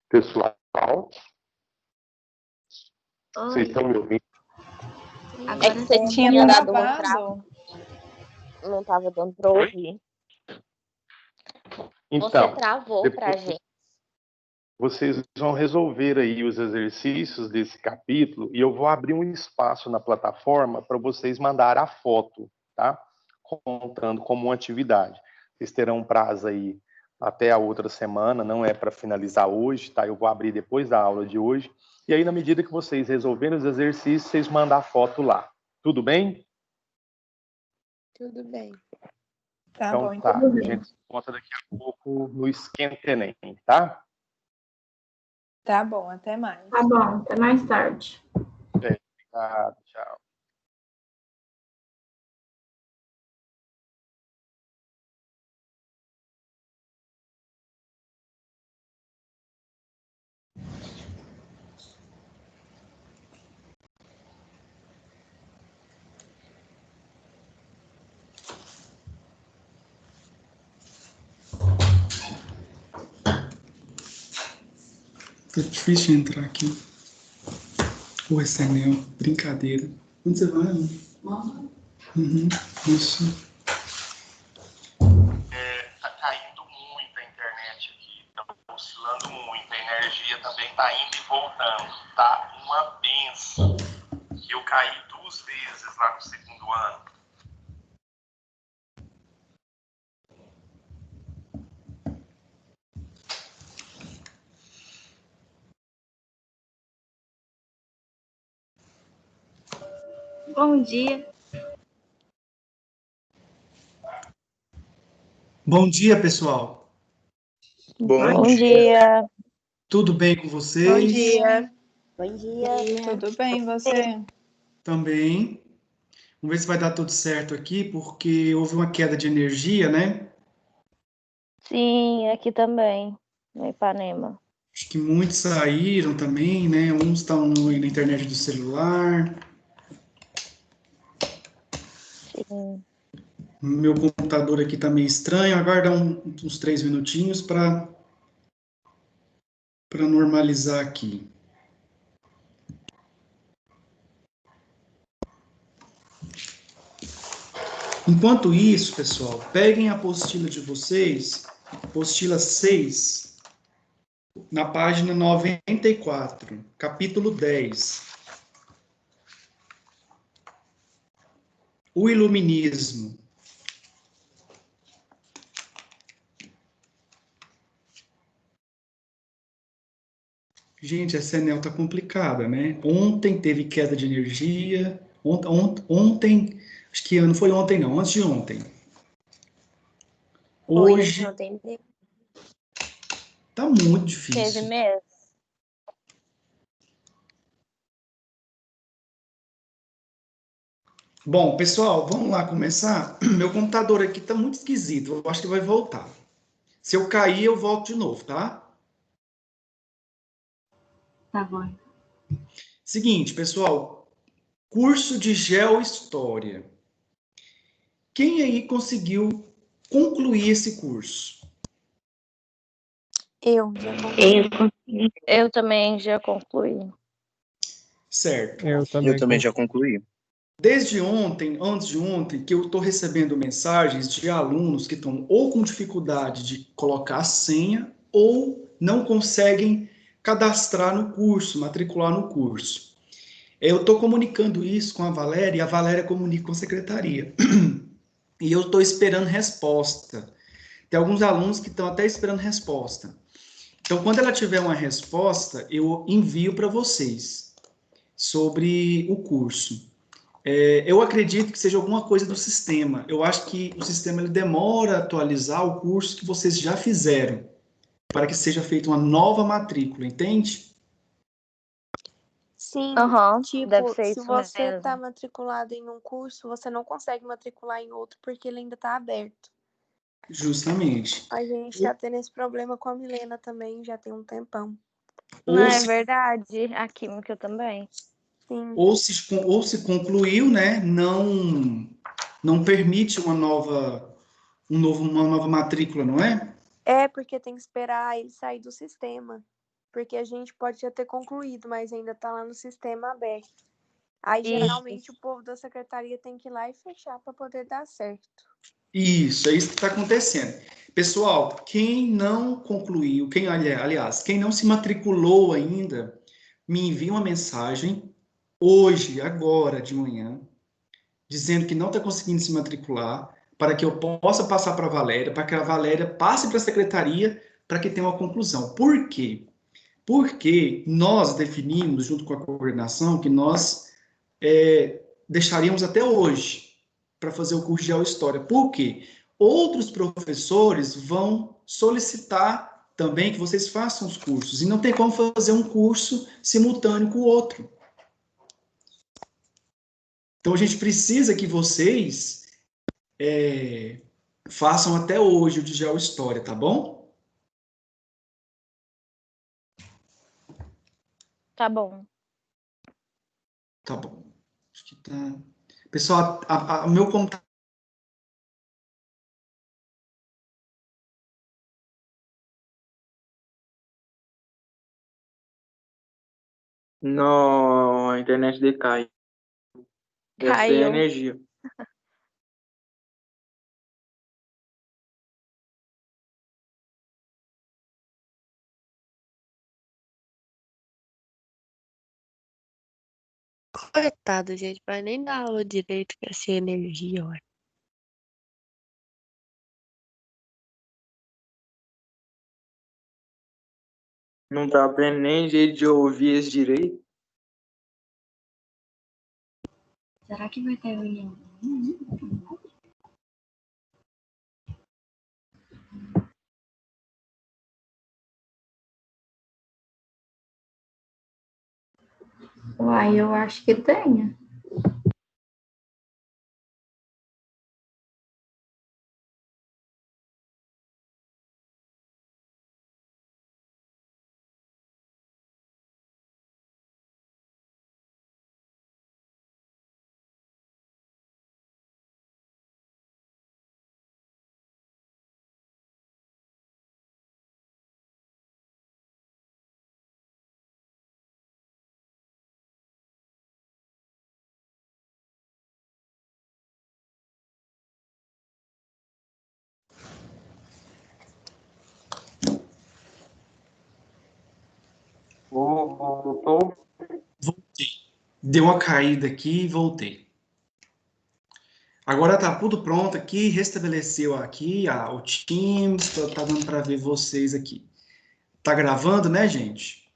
Pessoal, vocês estão me ouvindo? É que você tinha dado um travo. Não estava dando para ouvir. Então, você travou para a gente. Vocês vão resolver aí os exercícios desse capítulo e eu vou abrir um espaço na plataforma para vocês mandarem a foto, tá? Contando como uma atividade. Vocês terão um prazo aí até a outra semana, não é para finalizar hoje, tá? Eu vou abrir depois da aula de hoje. E aí, na medida que vocês resolverem os exercícios, vocês mandam a foto lá. Tudo bem? Tudo bem. Tá então, bom, tá. tudo A bem. gente se encontra daqui a pouco no Esquenta Enem, tá? Tá bom, até mais. Tá bom, até mais tarde. Obrigado, tchau. Tá difícil de entrar aqui. Oi, Senel, brincadeira. Onde você vai? Uhum, isso. Tá caindo muito a internet aqui, tá oscilando muito, a energia também tá indo e voltando, tá uma benção. Eu caí 2 vezes lá no segundo ano. Bom dia. Bom dia, pessoal. Bom dia. Tudo bem com Bom vocês? dia. Bom dia. Tudo bem, você? Também. Vamos ver se vai dar tudo certo aqui, porque houve uma queda de energia, né? Sim, aqui também, no Ipanema. Acho que muitos saíram também, né? Uns estão na internet do celular. Sim. Meu computador aqui tá meio estranho. Aguarda uns 3 minutinhos para normalizar aqui. Enquanto isso, pessoal, peguem a apostila de vocês, apostila 6, na página 94, capítulo 10. O iluminismo. Gente, essa Enel tá complicada, né? Ontem teve queda de energia. Ontem, acho que não foi ontem, não, antes de ontem. Hoje tá muito Teve difícil. mesmo? Bom, pessoal, vamos lá começar. Meu computador aqui tá muito esquisito. Eu acho que vai voltar. Se eu cair, eu volto de novo, tá? Tá bom. Seguinte, pessoal, curso de Geohistória. Quem aí conseguiu concluir esse curso? Eu já concluí. Eu também já concluí. Certo. Eu Eu também também. já concluí. Desde ontem, antes de ontem, que eu estou recebendo mensagens de alunos que estão ou com dificuldade de colocar a senha ou não conseguem cadastrar no curso, matricular no curso. Eu estou comunicando isso com a Valéria e a Valéria comunica com a secretaria. E eu estou esperando resposta. Tem alguns alunos que estão até esperando resposta. Então, quando ela tiver uma resposta, eu envio para vocês sobre o curso. Eu acredito que seja alguma coisa do sistema. Eu acho que o sistema ele demora a atualizar o curso que vocês já fizeram, para que seja feita uma nova matrícula, entende? Sim, Deve tipo, ser se isso você mesmo. tá matriculado em um curso, você não consegue matricular em outro porque ele ainda tá aberto. Justamente. A gente tá tendo esse problema com a Milena também, já tem um tempão. Não, é verdade. A química também. Sim. Ou se concluiu, né? Não permite uma nova matrícula, não é? É porque tem que esperar ele sair do sistema. Porque a gente pode já ter concluído, mas ainda tá lá no sistema aberto. Aí, geralmente, o povo da secretaria tem que ir lá e fechar para poder dar certo. Isso, é isso que está acontecendo. Pessoal, quem não concluiu, aliás, quem não se matriculou ainda, me envia uma mensagem hoje, agora de manhã, dizendo que não está conseguindo se matricular, para que eu possa passar para a Valéria, para que a Valéria passe para a secretaria, para que tenha uma conclusão. Por quê? Porque nós definimos, junto com a coordenação, que nós deixaríamos até hoje para fazer o curso de Geohistória. Por quê? Outros professores vão solicitar também que vocês façam os cursos, e não tem como fazer um curso simultâneo com o outro. Então, a gente precisa que vocês façam até hoje o de Geohistória, tá bom? Tá bom. Tá bom. Acho que tá... Pessoal, o meu computador... Não, a internet decai. Deve ser Caiu. energia. Coitado, gente, vai nem dar aula direito com essa energia, ó. Não tá aprendendo nem jeito de ouvir esse direito. Será que vai ter reunião? Uai, eu acho que tenha. Voltou. Voltei. Deu uma caída aqui e voltei. Agora tá tudo pronto aqui, restabeleceu aqui o Teams, tá dando para ver vocês aqui. Tá gravando, né, gente?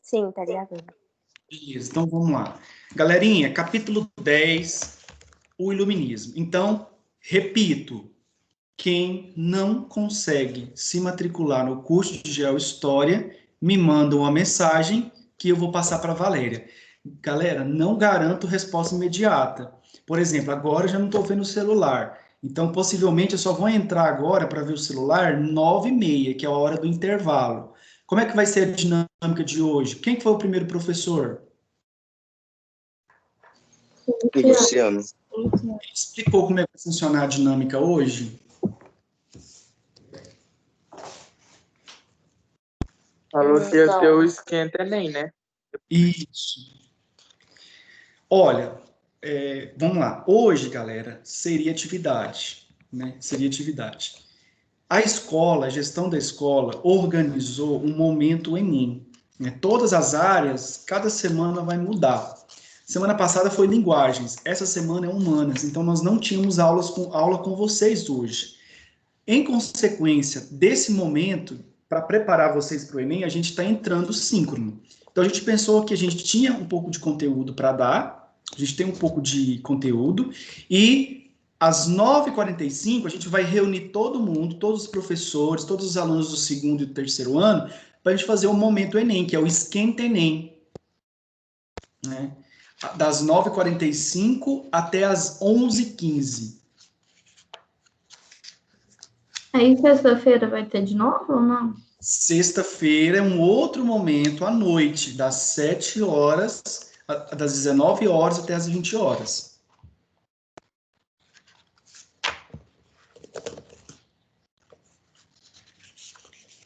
Sim, tá gravando. Beleza, então vamos lá. Galerinha, capítulo 10, o iluminismo. Então, repito, quem não consegue se matricular no curso de Geohistória, me manda uma mensagem que eu vou passar para a Valéria. Galera, não garanto resposta imediata. Por exemplo, agora eu já não estou vendo o celular. Então, possivelmente, eu só vou entrar agora para ver o celular 9h30, que é a hora do intervalo. Como é que vai ser a dinâmica de hoje? Quem que foi o primeiro professor? Luciano. Ele explicou como é que vai funcionar a dinâmica hoje? Falou que ia ter o esquenta Enem, né? Isso. Olha, vamos lá. Hoje, galera, seria atividade, né? Seria atividade. A escola, a gestão da escola, organizou um momento Enem, né? Todas as áreas, cada semana vai mudar. Semana passada foi linguagens, essa semana é humanas, então nós não tínhamos aula com vocês hoje. Em consequência desse momento, para preparar vocês para o Enem, a gente está entrando síncrono. Então, a gente pensou que a gente tinha um pouco de conteúdo para dar, a gente tem um pouco de conteúdo, e às 9h45 a gente vai reunir todo mundo, todos os professores, todos os alunos do segundo e do terceiro ano, para a gente fazer o momento Enem, que é o Esquenta Enem, né? Das 9h45 até as 11h15. Aí sexta-feira vai ter de novo ou não? Sexta-feira é um outro momento à noite, das 7 horas, das 19 horas até as 20 horas.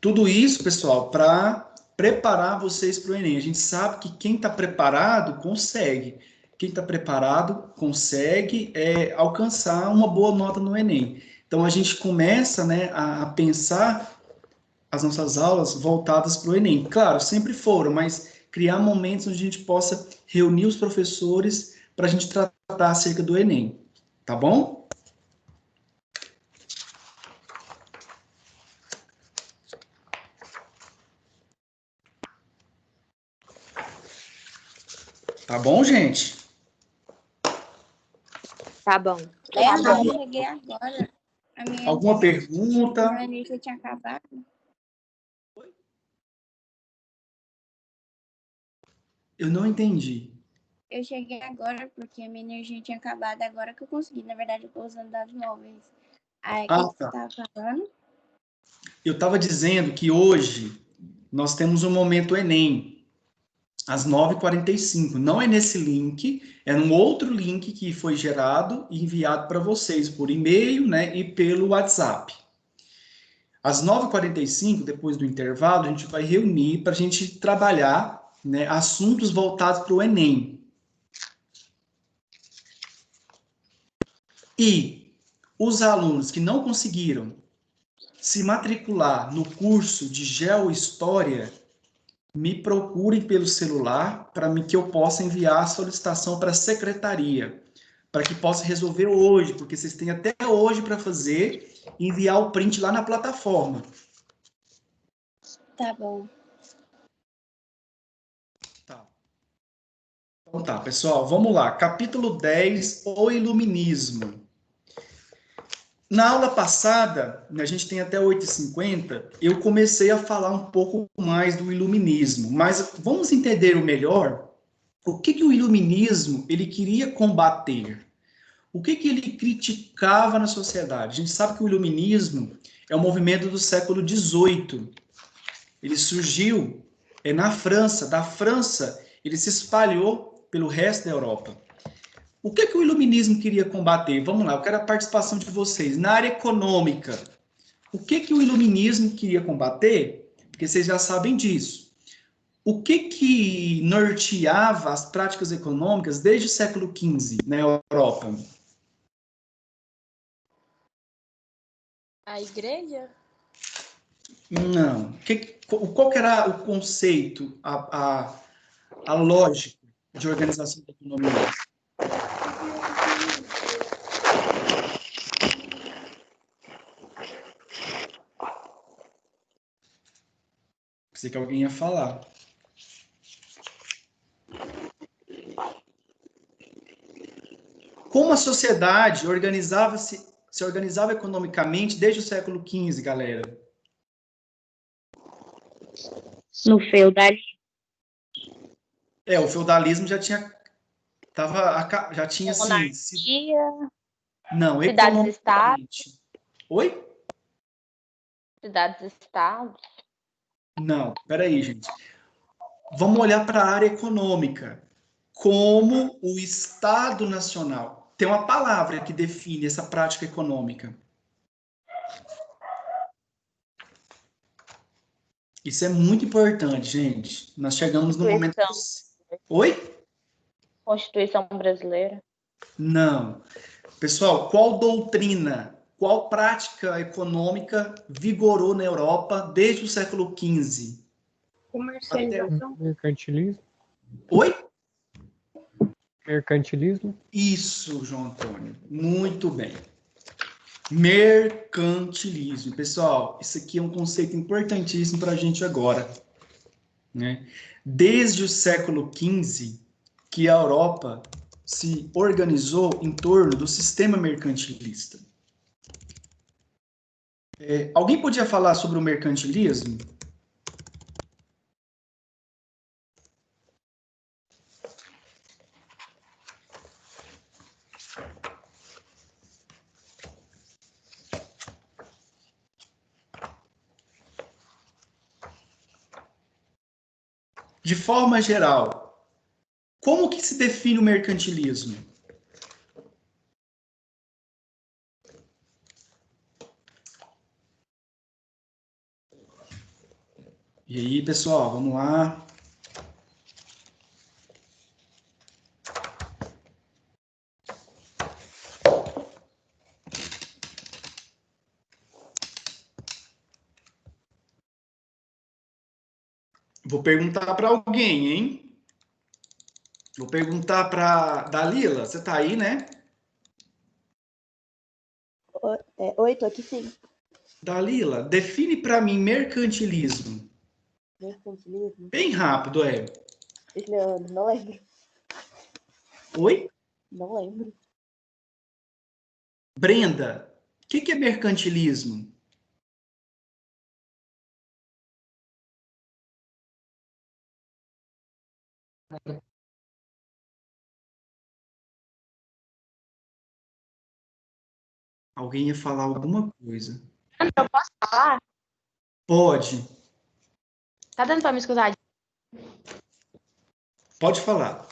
Tudo isso, pessoal, para preparar vocês para o Enem. A gente sabe que quem está preparado consegue. Quem está preparado consegue alcançar uma boa nota no Enem. Então, a gente começa, né, a pensar as nossas aulas voltadas para o Enem. Claro, sempre foram, mas criar momentos onde a gente possa reunir os professores para a gente tratar acerca do Enem. Tá bom? Tá bom, gente? Tá bom. Eu cheguei agora. Alguma pergunta? A energia tinha acabado. Eu não entendi. Eu cheguei agora porque a minha energia tinha acabado, agora que eu consegui. Na verdade, eu tô usando dados móveis. Aí, o que você estava falando? Eu estava dizendo que hoje nós temos um momento Enem, às 9h45. Não é nesse link, é num outro link que foi gerado e enviado para vocês por e-mail, né, e pelo WhatsApp. Às 9h45, depois do intervalo, a gente vai reunir para a gente trabalhar, né, assuntos voltados para o Enem. E os alunos que não conseguiram se matricular no curso de Geohistória, me procurem pelo celular para que eu possa enviar a solicitação para a secretaria, para que possa resolver hoje, porque vocês têm até hoje para fazer e enviar o print lá na plataforma. Tá bom. Tá. Então tá, pessoal, vamos lá. Capítulo 10, o Iluminismo. Na aula passada, a gente tem até 8h50, eu comecei a falar um pouco mais do iluminismo, mas vamos entender o melhor o que o iluminismo ele queria combater, o que ele criticava na sociedade. A gente sabe que o iluminismo é um movimento do século XVIII, ele surgiu na França, da França ele se espalhou pelo resto da Europa. O que o iluminismo queria combater? Vamos lá, eu quero a participação de vocês. Na área econômica, o que o iluminismo queria combater? Porque vocês já sabem disso. O que norteava as práticas econômicas desde o século XV na Europa? A igreja? Não. Qual que era o conceito, a lógica de organização da economia? Pensei que alguém ia falar. Como a sociedade se organizava economicamente desde o século XV, galera? No feudalismo. O feudalismo já tinha assim... Monarquia. Não, Cidades-estados. Oi? Cidades-estados. Não, peraí, gente. Vamos olhar para a área econômica. Como o Estado Nacional. Tem uma palavra que define essa prática econômica. Isso é muito importante, gente. Nós chegamos no momento... Oi? Constituição brasileira. Não. Pessoal, qual doutrina, qual prática econômica vigorou na Europa desde o século XV? Comercialização. Mercantilismo. Oi? Mercantilismo. Isso, João Antônio. Muito bem. Mercantilismo. Pessoal, isso aqui é um conceito importantíssimo para a gente agora, né? Desde o século XV, que a Europa se organizou em torno do sistema mercantilista. Alguém podia falar sobre o mercantilismo? De forma geral, como que se define o mercantilismo? E aí, pessoal, vamos lá. Vou perguntar para alguém, hein? Vou perguntar para Dalila. Você está aí, né? Oi, tô aqui sim. Dalila, define para mim mercantilismo. Mercantilismo? Bem rápido, Leandro, não lembro. Oi? Não lembro. Brenda, o que é mercantilismo? Alguém ia falar alguma coisa. Eu posso falar? Pode. Tá dando pra me escutar? Pode falar.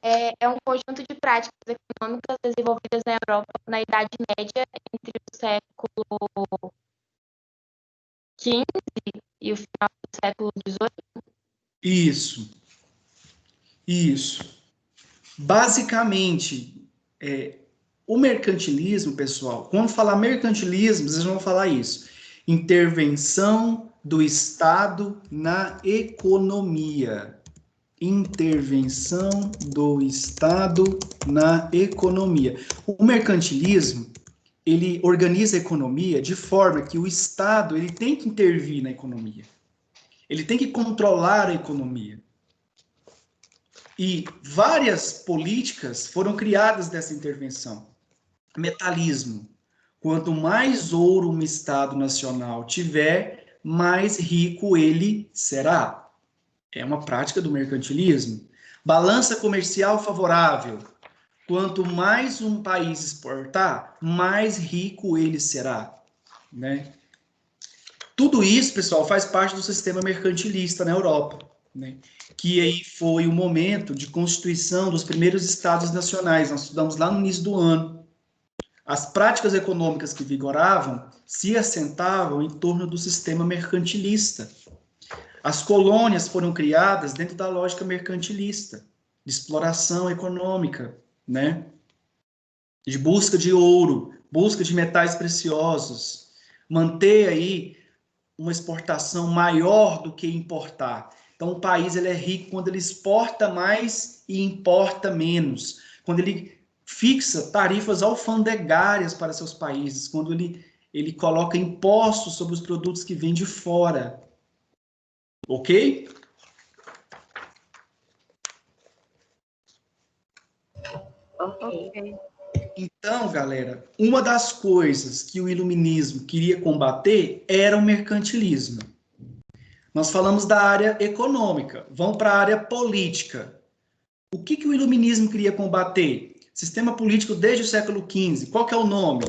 É um conjunto de práticas econômicas desenvolvidas na Europa na Idade Média entre o século XV e o final do século XVIII? Isso. Basicamente, o mercantilismo, pessoal, quando falar mercantilismo, vocês vão falar isso. Intervenção do Estado na economia. Intervenção do Estado na economia. O mercantilismo, ele organiza a economia de forma que o Estado ele tem que intervir na economia. Ele tem que controlar a economia. E várias políticas foram criadas dessa intervenção. Metalismo. Quanto mais ouro um Estado nacional tiver, mais rico ele será. É uma prática do mercantilismo. Balança comercial favorável. Quanto mais um país exportar, mais rico ele será, né? Tudo isso, pessoal, faz parte do sistema mercantilista na Europa, né? Que aí foi o momento de constituição dos primeiros estados nacionais. Nós estudamos lá no início do ano. As práticas econômicas que vigoravam se assentavam em torno do sistema mercantilista. As colônias foram criadas dentro da lógica mercantilista, de exploração econômica, né? De busca de ouro, busca de metais preciosos, manter aí uma exportação maior do que importar. Então, o país ele é rico quando ele exporta mais e importa menos, quando ele fixa tarifas alfandegárias para seus países, quando ele coloca impostos sobre os produtos que vêm de fora. Ok? Ok. Então, galera, uma das coisas que o iluminismo queria combater era o mercantilismo. Nós falamos da área econômica, vamos para a área política. O que o iluminismo queria combater? Sistema político desde o século XV. Qual que é o nome?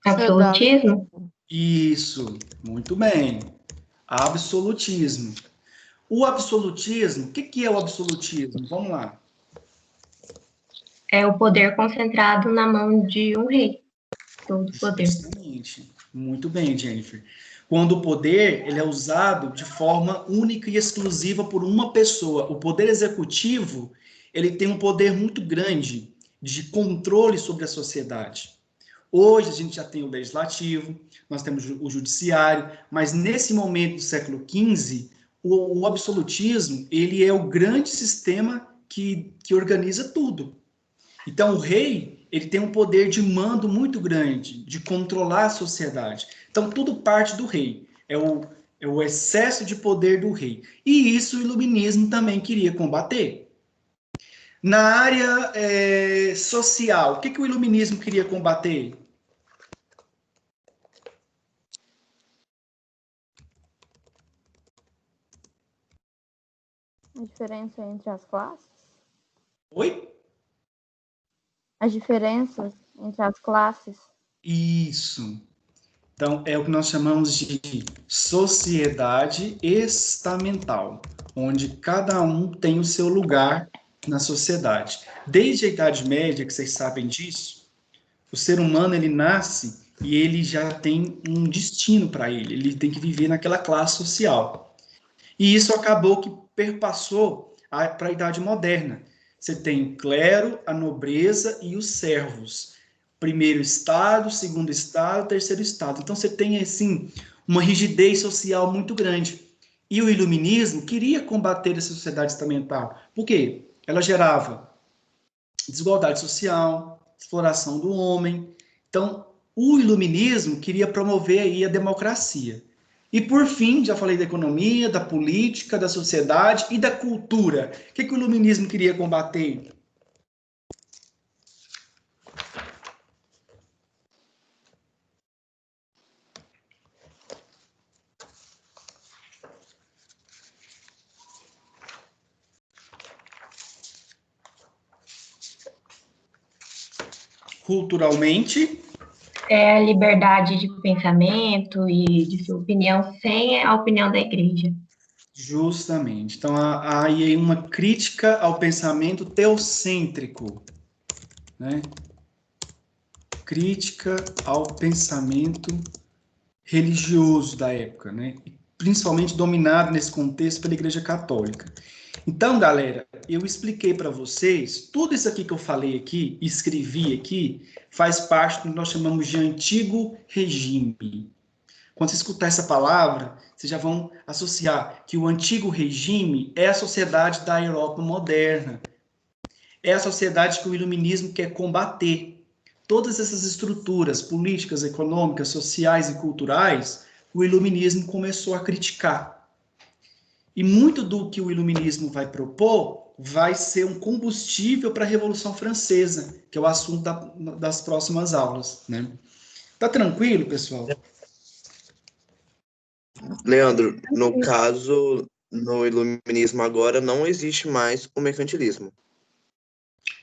Absolutismo? Isso, muito bem. Absolutismo. O absolutismo, o que é o absolutismo? Vamos lá. É o poder concentrado na mão de um rei. Todo poder. Justamente. Muito bem, Jennifer. Quando o poder ele é usado de forma única e exclusiva por uma pessoa. O poder executivo ele tem um poder muito grande de controle sobre a sociedade. Hoje a gente já tem o legislativo, nós temos o judiciário, mas nesse momento do século XV, o absolutismo ele é o grande sistema que organiza tudo. Então, o rei ele tem um poder de mando muito grande, de controlar a sociedade. Então, tudo parte do rei. É o excesso de poder do rei. E isso o iluminismo também queria combater. Na área social, o que o iluminismo queria combater? A diferença entre as classes? Oi? As diferenças entre as classes? Isso. Então, é o que nós chamamos de sociedade estamental, onde cada um tem o seu lugar na sociedade. Desde a Idade Média, que vocês sabem disso, o ser humano ele nasce e ele já tem um destino para ele tem que viver naquela classe social. E isso acabou que perpassou para a Idade Moderna. Você tem o clero, a nobreza e os servos. Primeiro estado, segundo estado, terceiro estado. Então você tem assim uma rigidez social muito grande. E o iluminismo queria combater essa sociedade estamental. Por quê? Ela gerava desigualdade social, exploração do homem. Então, o iluminismo queria promover aí a democracia. E por fim, já falei da economia, da política, da sociedade e da cultura. O que o iluminismo queria combater? Culturalmente. É a liberdade de pensamento e de sua opinião sem a opinião da igreja. Justamente. Então, há aí uma crítica ao pensamento teocêntrico, né? crítica ao pensamento religioso da época, né? Principalmente dominado nesse contexto pela Igreja Católica. Então, galera, eu expliquei para vocês, tudo isso aqui que eu falei aqui, escrevi aqui, faz parte do que nós chamamos de antigo regime. Quando você escutar essa palavra, vocês já vão associar que o antigo regime é a sociedade da Europa moderna. É a sociedade que o iluminismo quer combater. Todas essas estruturas políticas, econômicas, sociais e culturais, o iluminismo começou a criticar. E muito do que o iluminismo vai propor vai ser um combustível para a Revolução Francesa, que é o assunto das próximas aulas, né? Tá tranquilo, pessoal? Leandro, no caso, no iluminismo agora não existe mais o mercantilismo.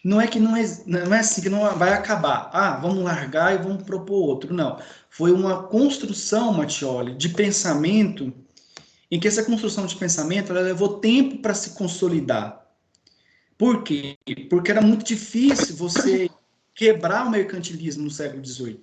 Não é que não é assim que não vai acabar. Ah, vamos largar e vamos propor outro. Não. Foi uma construção, Mattioli, de pensamento, em que essa construção de pensamento ela levou tempo para se consolidar. Por quê? Porque era muito difícil você quebrar o mercantilismo no século XVIII.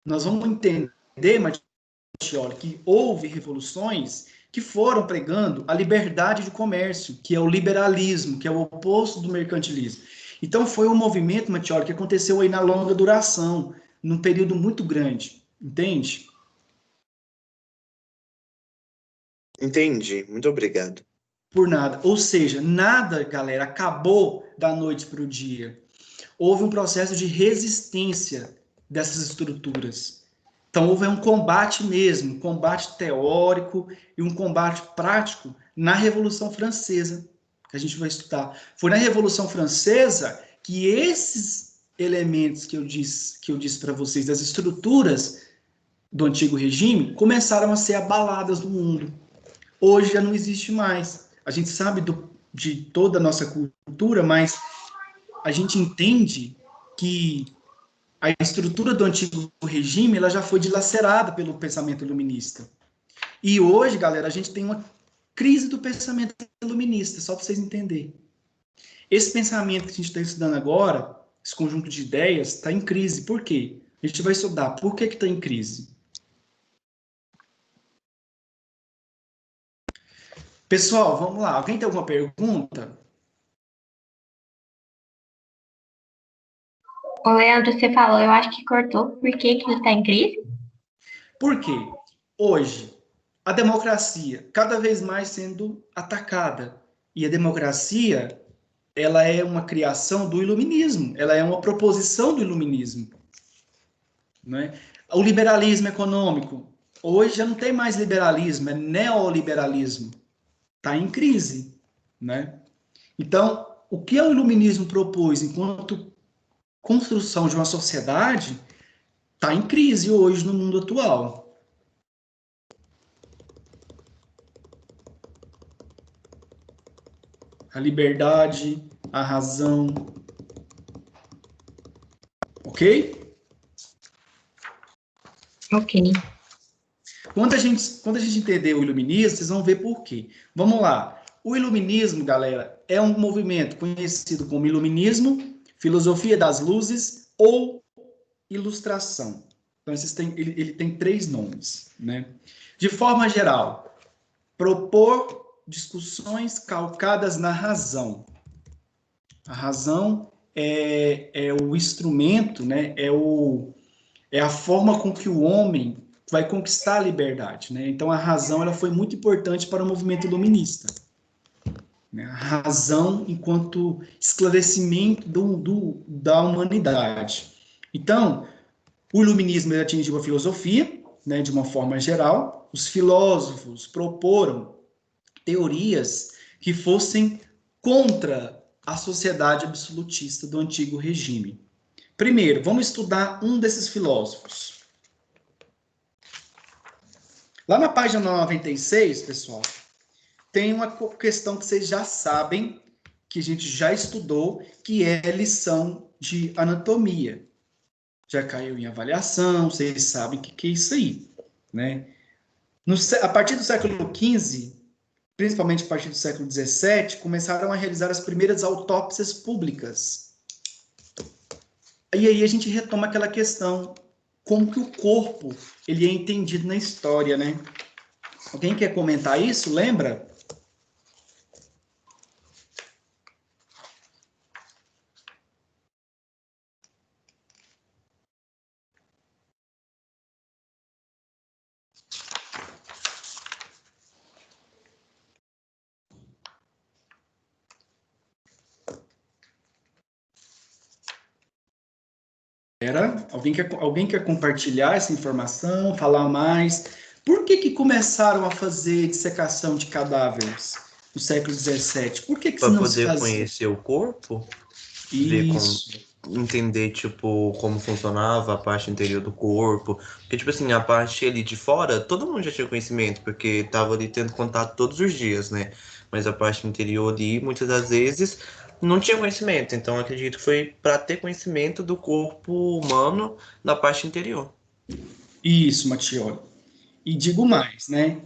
Nós vamos entender, Mattioli, que houve revoluções que foram pregando a liberdade de comércio, que é o liberalismo, que é o oposto do mercantilismo. Então, foi um movimento, Mattioli, que aconteceu aí na longa duração, num período muito grande, entende? Entendi, muito obrigado. Por nada. Ou seja, nada, galera, acabou da noite para o dia. Houve um processo de resistência dessas estruturas. Então, houve um combate mesmo, um combate teórico e um combate prático na Revolução Francesa, que a gente vai estudar. Foi na Revolução Francesa que esses elementos que eu disse para vocês, das estruturas do antigo regime, começaram a ser abaladas no mundo. Hoje já não existe mais. A gente sabe de toda a nossa cultura, mas a gente entende que a estrutura do antigo regime ela já foi dilacerada pelo pensamento iluminista. E hoje, galera, a gente tem uma crise do pensamento iluminista, só para vocês entenderem. Esse pensamento que a gente está estudando agora, esse conjunto de ideias, está em crise. Por quê? A gente vai estudar por que está em crise. Pessoal, vamos lá. Alguém tem alguma pergunta? Ô, Leandro, você falou, eu acho que cortou. Por que ele está em crise? Por quê? Hoje, a democracia cada vez mais sendo atacada. E a democracia, ela é uma criação do iluminismo. Ela é uma proposição do iluminismo. Né? O liberalismo econômico. Hoje já não tem mais liberalismo, é neoliberalismo. Está em crise. Né? Então, o que o iluminismo propôs enquanto construção de uma sociedade está em crise hoje no mundo atual. A liberdade, a razão. Ok? Ok. Quando a gente entender o iluminismo, vocês vão ver por quê. Vamos lá. O iluminismo, galera, é um movimento conhecido como iluminismo, filosofia das luzes ou ilustração. Então, ele tem 3 nomes. Né? De forma geral, propor discussões calcadas na razão. A razão é o instrumento, né? É a forma com que o homem vai conquistar a liberdade. Né? Então, a razão ela foi muito importante para o movimento iluminista. A razão enquanto esclarecimento da humanidade. Então, o iluminismo atingiu a filosofia, né, de uma forma geral. Os filósofos proporam teorias que fossem contra a sociedade absolutista do antigo regime. Primeiro, vamos estudar um desses filósofos. Lá na página 96, pessoal, tem uma questão que vocês já sabem, que a gente já estudou, que é a lição de anatomia. Já caiu em avaliação, vocês sabem o que é isso aí. Né? A partir do século XV, principalmente a partir do século XVII, começaram a realizar as primeiras autópsias públicas. E aí a gente retoma aquela questão, como que o corpo ele é entendido na história, né? Alguém quer comentar isso? Lembra? Alguém quer compartilhar essa informação, falar mais? Por que começaram a fazer dissecação de cadáveres no século XVII? Por que isso Para não se poder fazia? conhecer o corpo, Isso. ver como, entender, tipo, como funcionava a parte interior do corpo. Porque, tipo assim, a parte ali de fora, todo mundo já tinha conhecimento, porque tava ali tendo contato todos os dias, né? Mas a parte interior ali, muitas das vezes, não tinha conhecimento. Então, eu acredito que foi para ter conhecimento do corpo humano na parte interior. Isso, Matioli. E digo mais, né?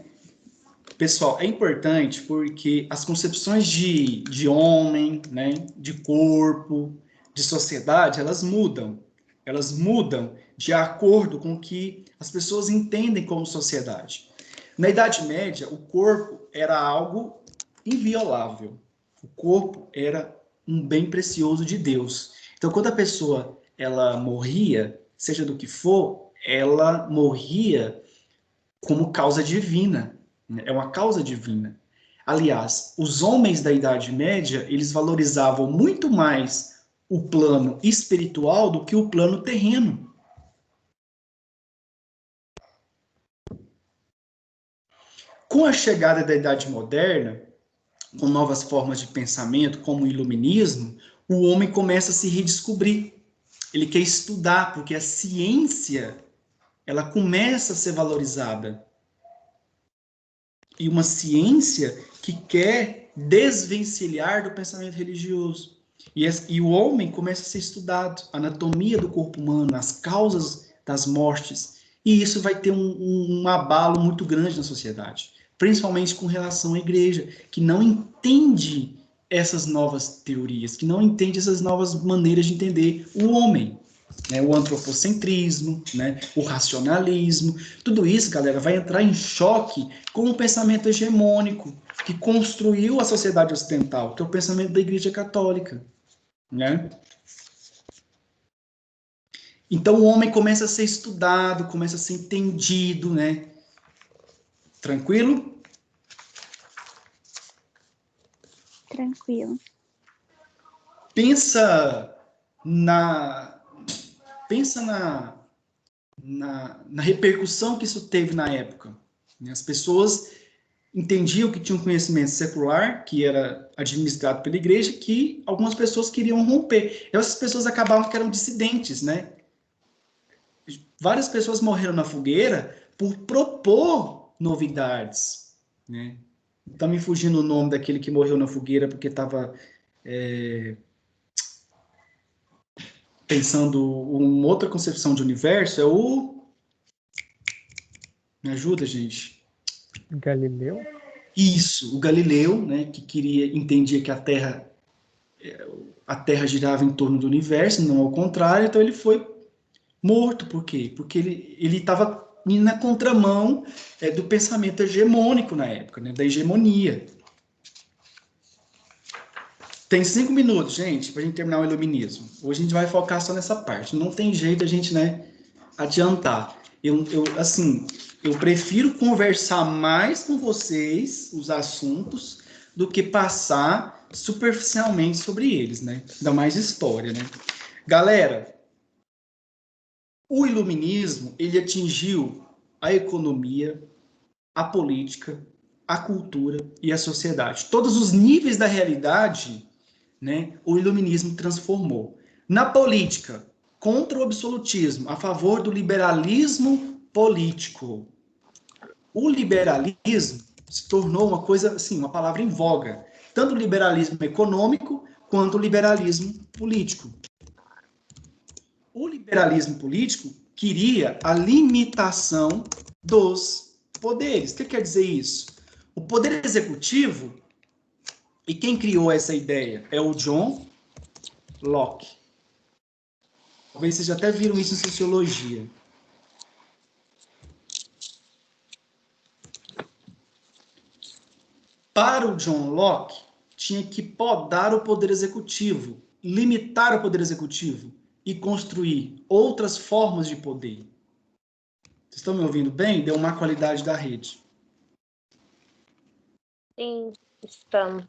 Pessoal, é importante porque as concepções de homem, né, de corpo, de sociedade, elas mudam. Elas mudam de acordo com o que as pessoas entendem como sociedade. Na Idade Média, o corpo era algo inviolável. O corpo era um bem precioso de Deus. Então, quando a pessoa ela morria, seja do que for, ela morria como causa divina. É uma causa divina. Aliás, os homens da Idade Média, eles valorizavam muito mais o plano espiritual do que o plano terreno. Com a chegada da Idade Moderna, com novas formas de pensamento, como o iluminismo, o homem começa a se redescobrir. Ele quer estudar, porque a ciência, ela começa a ser valorizada. E uma ciência que quer desvencilhar do pensamento religioso. E o homem começa a ser estudado, a anatomia do corpo humano, as causas das mortes, e isso vai ter um abalo muito grande na sociedade, principalmente com relação à igreja, que não entende essas novas teorias, que não entende essas novas maneiras de entender o homem. Né, o antropocentrismo, né, o racionalismo, tudo isso, galera, vai entrar em choque com o pensamento hegemônico que construiu a sociedade ocidental, que é o pensamento da Igreja Católica. Né? Então o homem começa a ser estudado, começa a ser entendido, né? Tranquilo? Tranquilo. Pensa na repercussão que isso teve na época. As pessoas entendiam que tinha um conhecimento secular, que era administrado pela igreja, que algumas pessoas queriam romper. E essas pessoas acabavam que eram dissidentes, né? Várias pessoas morreram na fogueira por propor novidades, né? Está me fugindo o nome daquele que morreu na fogueira porque estava pensando uma outra concepção de universo, é o... Me ajuda, gente. Galileu? Isso, o Galileu, né, que entendia que a Terra girava em torno do universo, não ao contrário, então ele foi morto. Por quê? Porque ele estava indo na contramão do pensamento hegemônico na época, né, da hegemonia. Tem 5 minutos, gente, para a gente terminar o iluminismo. Hoje a gente vai focar só nessa parte. Não tem jeito a gente, né, adiantar. Eu prefiro conversar mais com vocês, os assuntos, do que passar superficialmente sobre eles, né? Ainda mais história, né? Galera, o iluminismo, ele atingiu a economia, a política, a cultura e a sociedade. Todos os níveis da realidade, né, o iluminismo transformou. Na política, contra o absolutismo, a favor do liberalismo político. O liberalismo se tornou uma coisa, assim, uma palavra em voga. Tanto o liberalismo econômico quanto o liberalismo político. O liberalismo político queria a limitação dos poderes. O que quer dizer isso? O poder executivo, e quem criou essa ideia é o John Locke. Talvez vocês já até viram isso em sociologia. Para o John Locke, tinha que podar o poder executivo, limitar o poder executivo e construir outras formas de poder. Vocês estão me ouvindo bem? Deu má qualidade da rede. Sim, estamos.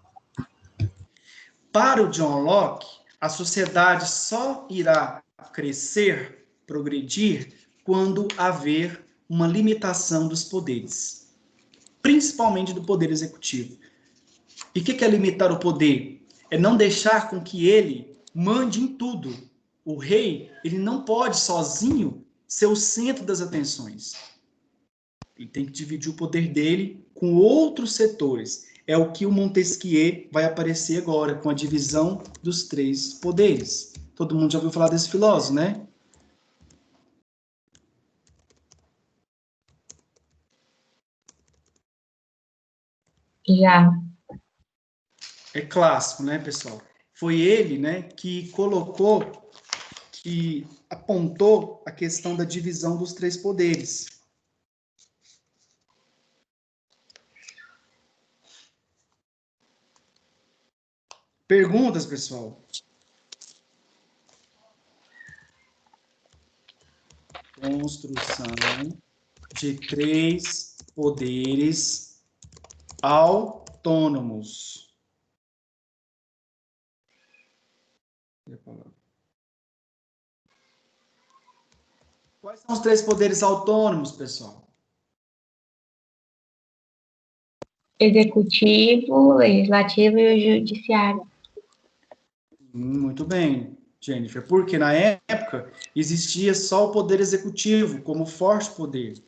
Para o John Locke, a sociedade só irá crescer, progredir, quando haver uma limitação dos poderes, principalmente do poder executivo. E o que é limitar o poder? É não deixar com que ele mande em tudo. O rei, ele não pode sozinho ser o centro das atenções. Ele tem que dividir o poder dele com outros setores. É o que o Montesquieu vai aparecer agora, com a divisão dos 3 poderes. Todo mundo já ouviu falar desse filósofo, né? Já. É clássico, né, pessoal? Foi ele, né, que colocou, que apontou a questão da divisão dos 3 poderes. Perguntas, pessoal? Construção de 3 poderes autônomos. Quais são os 3 poderes autônomos, pessoal? Executivo, legislativo e o judiciário. Muito bem, Jennifer. Porque na época existia só o poder executivo como forte poder.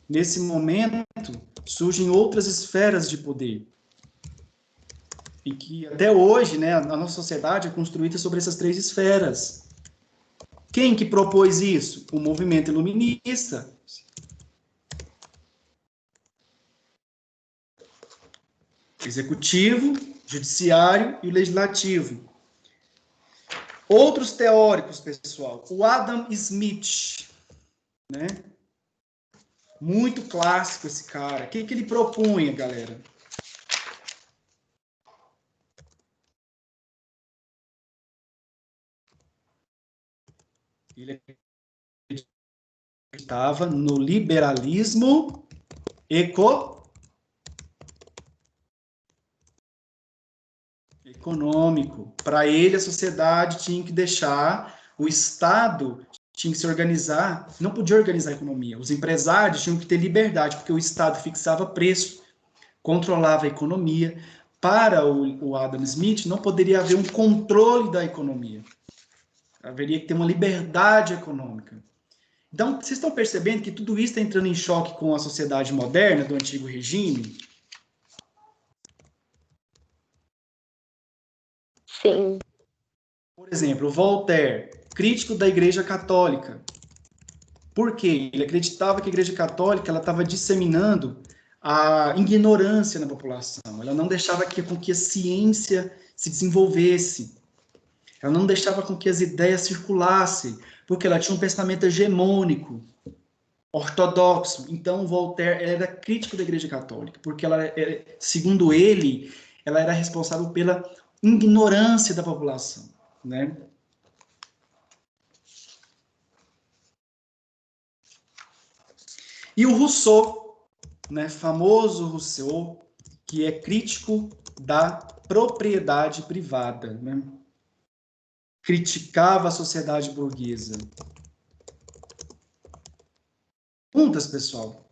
Nesse momento surgem outras esferas de poder. E que até hoje, né, a nossa sociedade é construída sobre essas 3 esferas. Quem que propôs isso? O movimento iluminista. Executivo, judiciário e o legislativo. Outros teóricos, pessoal. O Adam Smith, né? Muito clássico esse cara. O que ele propunha, galera? Ele estava no liberalismo econômico. Para ele, a sociedade tinha que deixar, o Estado tinha que se organizar, não podia organizar a economia. Os empresários tinham que ter liberdade, porque o Estado fixava preço, controlava a economia. Para o Adam Smith, não poderia haver um controle da economia. Haveria que ter uma liberdade econômica. Então, vocês estão percebendo que tudo isso está entrando em choque com a sociedade moderna do antigo regime? Sim. Por exemplo, Voltaire, crítico da Igreja Católica. Por quê? Ele acreditava que a Igreja Católica estava disseminando a ignorância na população. Ela não deixava com que a ciência se desenvolvesse. Ela não deixava com que as ideias circulassem, porque ela tinha um pensamento hegemônico, ortodoxo. Então, Voltaire era crítico da Igreja Católica, porque ela, segundo ele, ela era responsável pela ignorância da população, né? E o Rousseau, né, famoso Rousseau, que é crítico da propriedade privada, né? Criticava a sociedade burguesa. Perguntas, pessoal?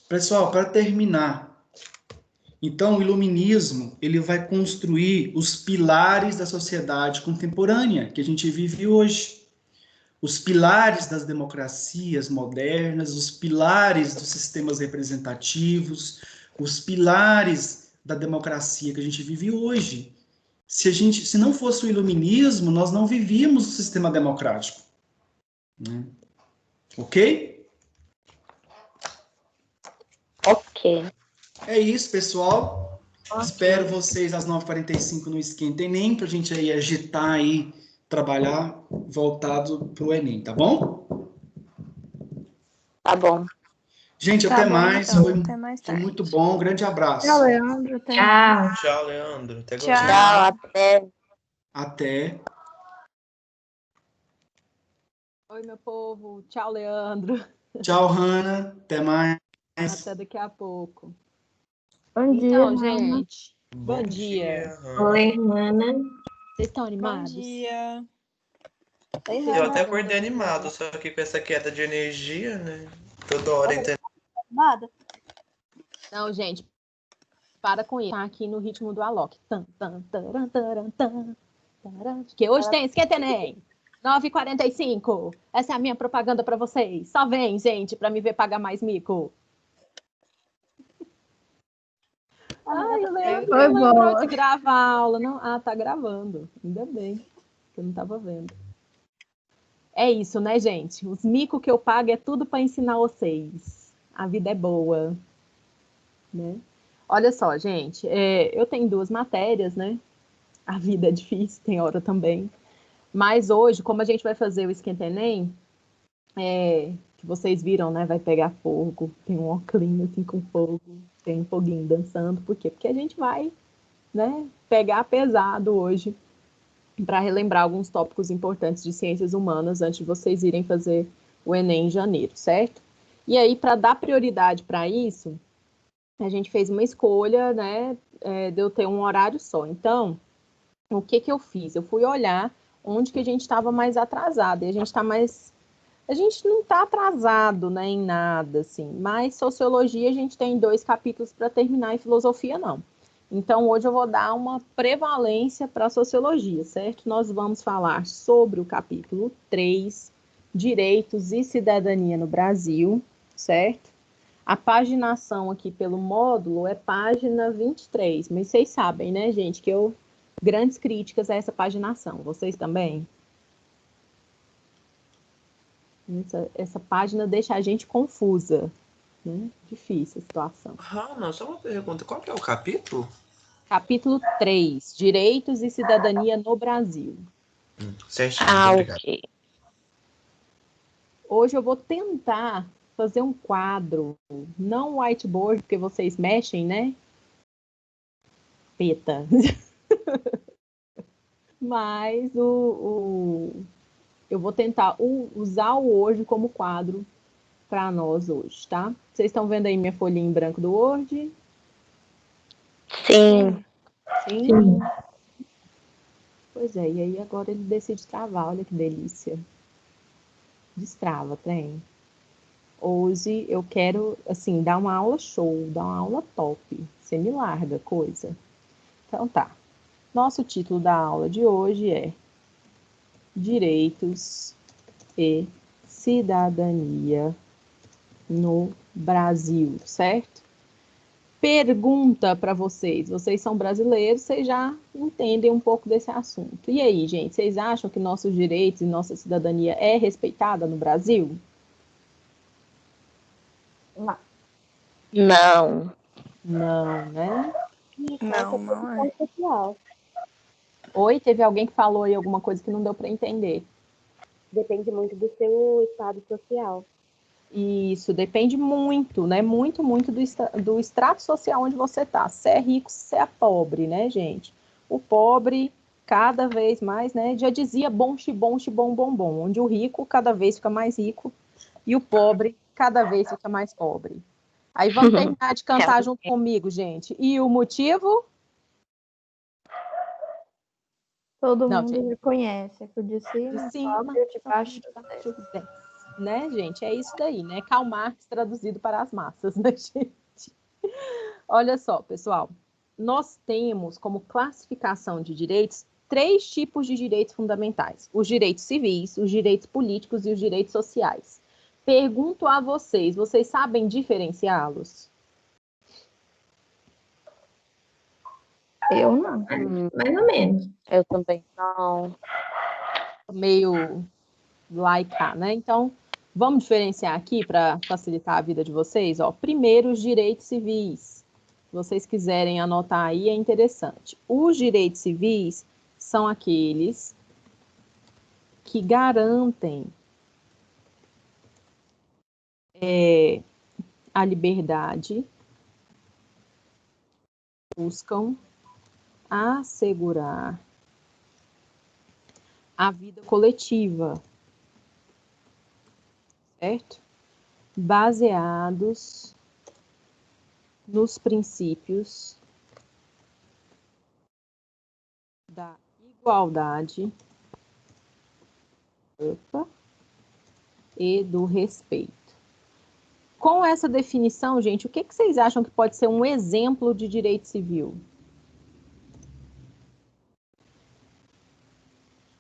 Pessoal, para terminar, então o iluminismo ele vai construir os pilares da sociedade contemporânea que a gente vive hoje. Os pilares das democracias modernas, os pilares dos sistemas representativos, os pilares da democracia que a gente vive hoje. Se não fosse o iluminismo, nós não vivíamos o sistema democrático. Né? Ok? Ok. É isso, pessoal. Espero vocês às 9h45 no Esquenta Enem, para a gente aí agitar aí, trabalhar voltado para o Enem, tá bom? Tá bom. Gente, Tá até bom, mais. então. Foi, Até mais foi tarde. muito bom. Grande abraço. Tchau, Leandro. Até Tchau. Tchau, Leandro. Até Tchau. agora. Tchau, até. Até. Oi, meu povo. Tchau, Leandro. Tchau, Hanna. Até mais. Até daqui a pouco. Bom dia, Então, Ana. gente, bom dia. Oi, Ana. Vocês estão Bom animados? dia. Oi, Eu Hannah. até acordei animado, só que com essa queda de energia, né? Toda hora entendeu? Nada. Não, gente, para com isso. Tá aqui no ritmo do Alok. Tan, tan, taran, taran, tan, taran. Que hoje tem Esquenta Enem. 9h45. Essa é a minha propaganda para vocês. Só vem, gente, para me ver pagar mais mico. Ai, o Leandro Foi não lembrou boa. de gravar a aula. Não? Ah, tá gravando. Ainda bem, que eu não tava vendo. É isso, né, gente? Os micos que eu pago é tudo para ensinar vocês. A vida é boa. Né? Olha só, gente. Eu tenho 2 matérias, né? A vida é difícil, tem hora também. Mas hoje, como a gente vai fazer o Esquenta Enem, que vocês viram, né? Vai pegar fogo. Tem um óculos assim com fogo. Tem um foguinho dançando. Por quê? Porque a gente vai, né, pegar pesado hoje para relembrar alguns tópicos importantes de ciências humanas antes de vocês irem fazer o Enem em janeiro, certo? E aí, para dar prioridade para isso, a gente fez uma escolha, né, de eu ter um horário só. Então, o que eu fiz? Eu fui olhar onde que a gente estava mais atrasado. E a gente não está atrasado, né, em nada, assim. Mas sociologia a gente tem 2 capítulos para terminar e filosofia não. Então, hoje eu vou dar uma prevalência para a sociologia, certo? Nós vamos falar sobre o capítulo 3, Direitos e Cidadania no Brasil, certo? A paginação aqui pelo módulo é página 23, mas vocês sabem, né, gente, que grandes críticas a essa paginação. Vocês também? Essa página deixa a gente confusa, né? Difícil a situação. Hanna, só uma pergunta. Qual que é o capítulo? Capítulo 3, Direitos e Cidadania no Brasil. Certinho, muito obrigado. Ok. Hoje eu vou tentar fazer um quadro, não whiteboard, porque vocês mexem, né? Peta. Mas eu vou tentar usar o Word como quadro para nós hoje, tá? Vocês estão vendo aí minha folhinha em branco do Word? Sim. Sim? Pois é, e aí agora ele decide travar, olha que delícia. Destrava, trem. Hoje eu quero, assim, dar uma aula show, dar uma aula top. Você me larga, coisa. Então tá. Nosso título da aula de hoje é Direitos e Cidadania no Brasil, certo? Pergunta para vocês. Vocês são brasileiros, vocês já entendem um pouco desse assunto. E aí, gente, vocês acham que nossos direitos e nossa cidadania é respeitada no Brasil? Não. Não, né? Não é. Oi, teve alguém que falou aí alguma coisa que não deu para entender. Depende muito do seu estado social. Isso, depende muito, né? Muito, muito do extrato social onde você está. Se é rico, se é pobre, né, gente? O pobre, cada vez mais, né? Já dizia bom, xibom, xibom, bom, bom. Onde o rico cada vez fica mais rico e o pobre cada vez fica mais pobre. Aí vamos terminar de cantar junto comigo, gente. E o motivo? Todo mundo reconhece. É que o de cima, sobe e o de baixo desce. Né, gente? É isso daí, né? Karl Marx traduzido para as massas, né, gente? Olha só, pessoal. Nós temos como classificação de direitos 3 tipos de direitos fundamentais. Os direitos civis, os direitos políticos e os direitos sociais. Pergunto a vocês sabem diferenciá-los? Eu não. Mais ou menos. Eu também não. Meio laica, né? Então, vamos diferenciar aqui para facilitar a vida de vocês. Ó, primeiro, os direitos civis. Se vocês quiserem anotar aí, é interessante. Os direitos civis são aqueles que garantem a liberdade, buscam assegurar a vida coletiva, certo? Baseados nos princípios da igualdade e do respeito. Com essa definição, gente, o que vocês acham que pode ser um exemplo de direito civil?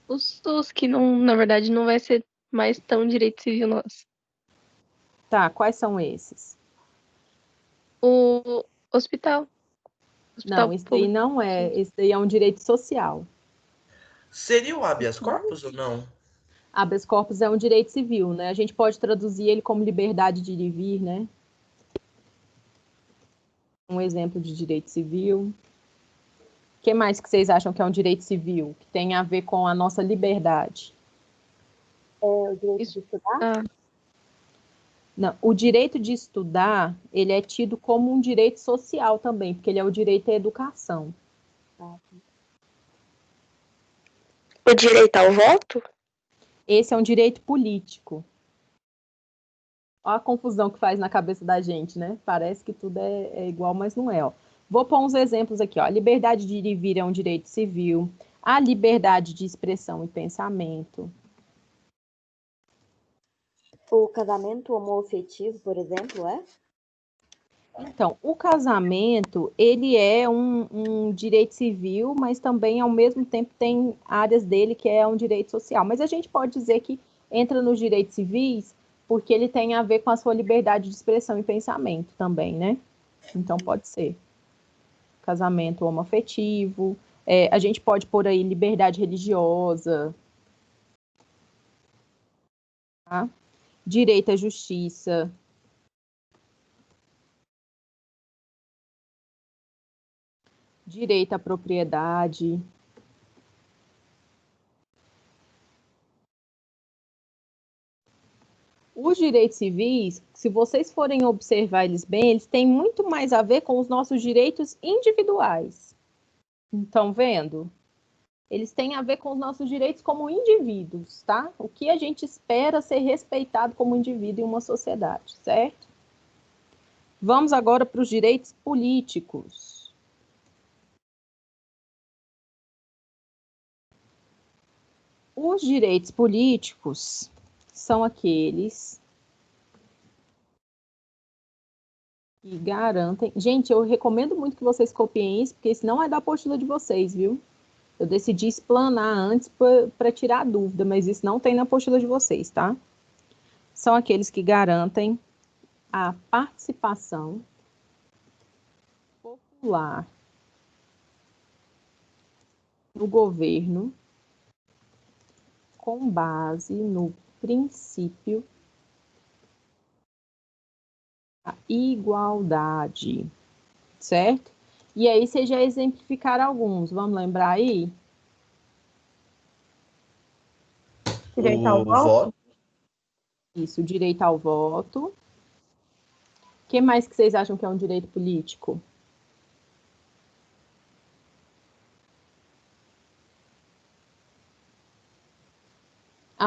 Os que, não, na verdade, não vai ser mais tão direito civil nosso. Tá, quais são esses? O hospital. Não, esse daí não é. Esse daí é um direito social. Seria o habeas corpus ou não? Habeas corpus é um direito civil, né? A gente pode traduzir ele como liberdade de ir e vir, né? Um exemplo de direito civil. O que mais que vocês acham que é um direito civil? Que tem a ver com a nossa liberdade? O direito de estudar? Não, o direito de estudar, ele é tido como um direito social também, porque ele é o direito à educação. O direito ao voto? Esse é um direito político. Olha a confusão que faz na cabeça da gente, né? Parece que tudo é igual, mas não é. Ó. Vou pôr uns exemplos aqui. Ó. A liberdade de ir e vir é um direito civil. A liberdade de expressão e pensamento. O casamento homoafetivo, por exemplo, é? Então, o casamento, ele é um direito civil, mas também, ao mesmo tempo, tem áreas dele que é um direito social. Mas a gente pode dizer que entra nos direitos civis porque ele tem a ver com a sua liberdade de expressão e pensamento também, né? Então, pode ser. Casamento homoafetivo. A gente pode pôr aí liberdade religiosa. Tá? Direito à justiça. Direito à propriedade. Os direitos civis, se vocês forem observar eles bem, eles têm muito mais a ver com os nossos direitos individuais. Estão vendo? Eles têm a ver com os nossos direitos como indivíduos, tá? O que a gente espera ser respeitado como indivíduo em uma sociedade, certo? Vamos agora para os direitos políticos. Os direitos políticos são aqueles que garantem... Gente, eu recomendo muito que vocês copiem isso, porque isso não é da apostila de vocês, viu? Eu decidi explanar antes para tirar a dúvida, mas isso não tem na apostila de vocês, tá? São aqueles que garantem a participação popular no governo com base no princípio da igualdade, certo? E aí vocês já exemplificaram alguns, vamos lembrar aí? Direito ao voto? Isso, direito ao voto. O que mais que vocês acham que é um direito político?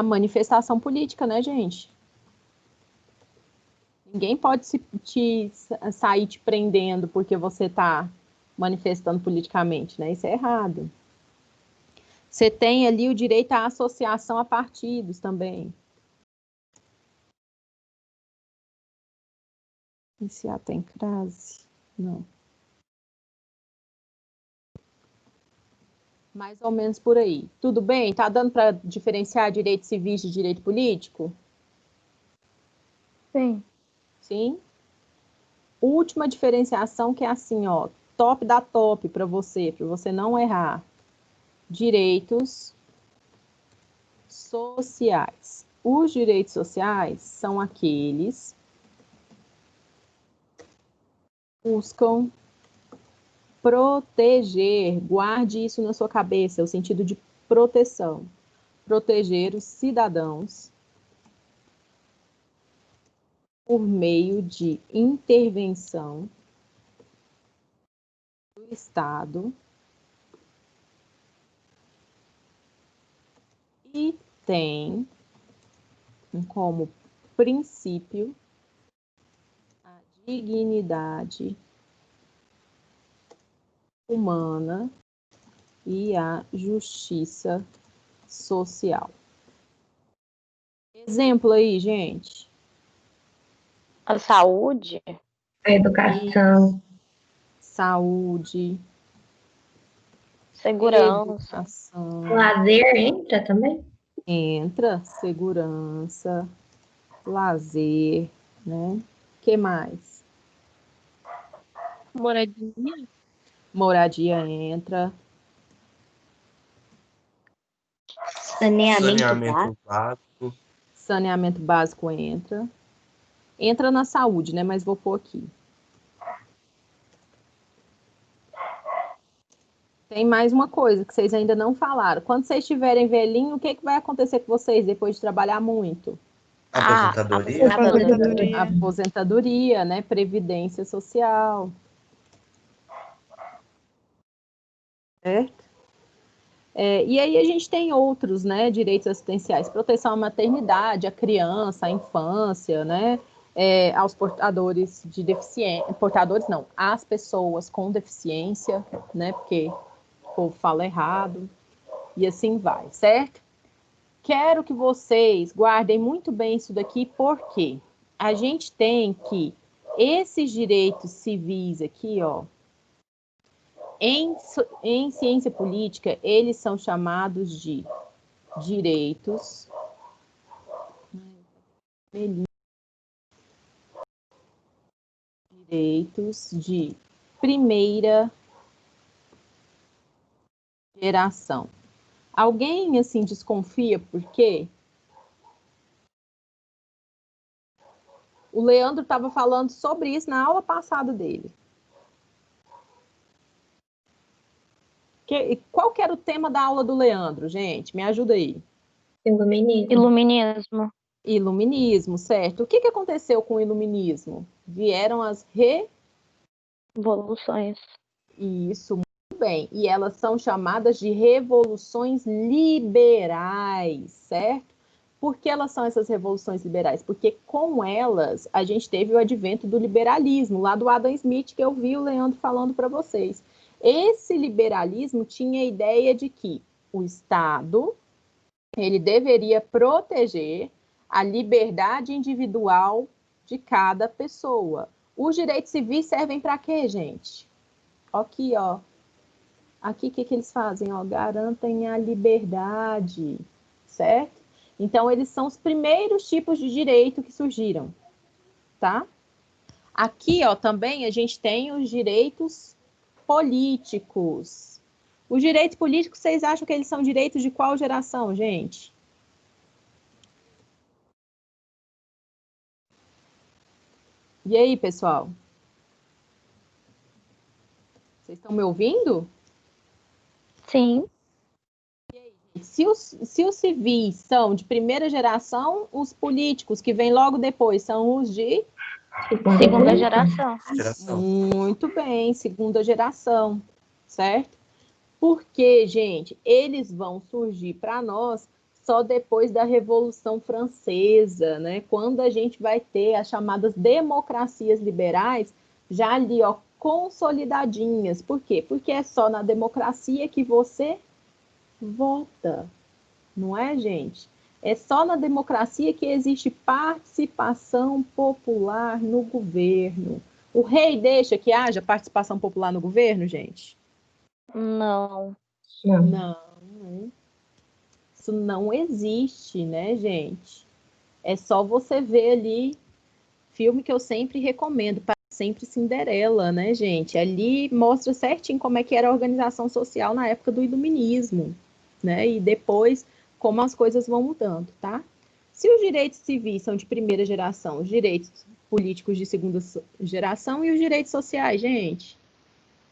manifestação política, né, gente? Ninguém pode sair te prendendo porque você está manifestando politicamente, né? Isso é errado. Você tem ali o direito à associação a partidos também. Iniciar tem crase? Não. Mais ou menos por aí. Tudo bem? Tá dando para diferenciar direito civil de direito político? Sim. Sim. Última diferenciação que é assim, ó. top da top para você não errar. Direitos sociais. Os direitos sociais são aqueles que buscam proteger, guarde isso na sua cabeça, o sentido de proteção. Proteger os cidadãos por meio de intervenção do Estado e tem como princípio a dignidade humana e a justiça social. Exemplo aí, gente. A saúde. A educação. Saúde. Segurança. Educação. Lazer entra também? Entra. Segurança. Lazer, né? Que mais? Moradia. Moradia entra. Saneamento básico. Saneamento básico entra. Entra na saúde, né? Mas vou pôr aqui. Tem mais uma coisa que vocês ainda não falaram. Quando vocês estiverem velhinho, o que vai acontecer com vocês depois de trabalhar muito? Aposentadoria. Aposentadoria, né? Previdência social. Certo? E aí a gente tem outros, né, direitos assistenciais, proteção à maternidade, à criança, à infância, né, aos portadores de deficiência, às pessoas com deficiência, né, porque o povo fala errado, e assim vai, certo? Quero que vocês guardem muito bem isso daqui, porque a gente tem que esses direitos civis aqui, ó, em ciência política, eles são chamados de direitos de primeira geração. Alguém, assim, desconfia por quê? O Leandro estava falando sobre isso na aula passada dele. Qual que era o tema da aula do Leandro, gente? Me ajuda aí. Iluminismo. Iluminismo, certo. O que aconteceu com o iluminismo? Vieram as revoluções. Isso, muito bem. E elas são chamadas de revoluções liberais, certo? Por que elas são essas revoluções liberais? Porque com elas a gente teve o advento do liberalismo, lá do Adam Smith, que eu vi o Leandro falando para vocês. Esse liberalismo tinha a ideia de que o Estado ele deveria proteger a liberdade individual de cada pessoa. Os direitos civis servem para quê, gente? Aqui, ó. Aqui, o que eles fazem? Ó, garantem a liberdade, certo? Então, eles são os primeiros tipos de direito que surgiram, tá? Aqui, ó, também a gente tem os direitos políticos. Os direitos políticos, vocês acham que eles são direitos de qual geração, gente? E aí, pessoal? Vocês estão me ouvindo? Sim. Se os civis são de primeira geração, os políticos que vêm logo depois são os de segunda geração. Muito bem, segunda geração, certo? Porque, gente, eles vão surgir para nós só depois da Revolução Francesa, né? Quando a gente vai ter as chamadas democracias liberais já ali, ó, consolidadinhas. Por quê? Porque é só na democracia que você vota, não é, gente? É só na democracia que existe participação popular no governo. O rei deixa que haja participação popular no governo, gente? Não. Não. Isso não existe, né, gente? É só você ver ali filme que eu sempre recomendo, sempre Cinderela, né, gente? Ali mostra certinho como é que era a organização social na época do iluminismo, né? E depois como as coisas vão mudando, tá? Se os direitos civis são de primeira geração, os direitos políticos de segunda geração e os direitos sociais, gente?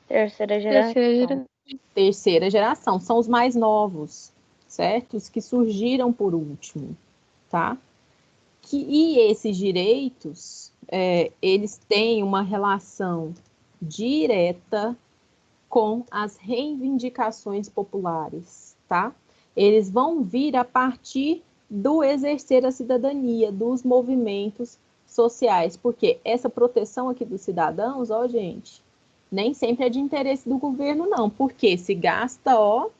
Terceira geração. Terceira geração, são os mais novos, certo? Os que surgiram por último, tá? E esses direitos, eles têm uma relação direta com as reivindicações populares, tá? Eles vão vir a partir do exercer a cidadania, dos movimentos sociais, porque essa proteção aqui dos cidadãos, ó, gente, nem sempre é de interesse do governo, não, porque se gasta, ó,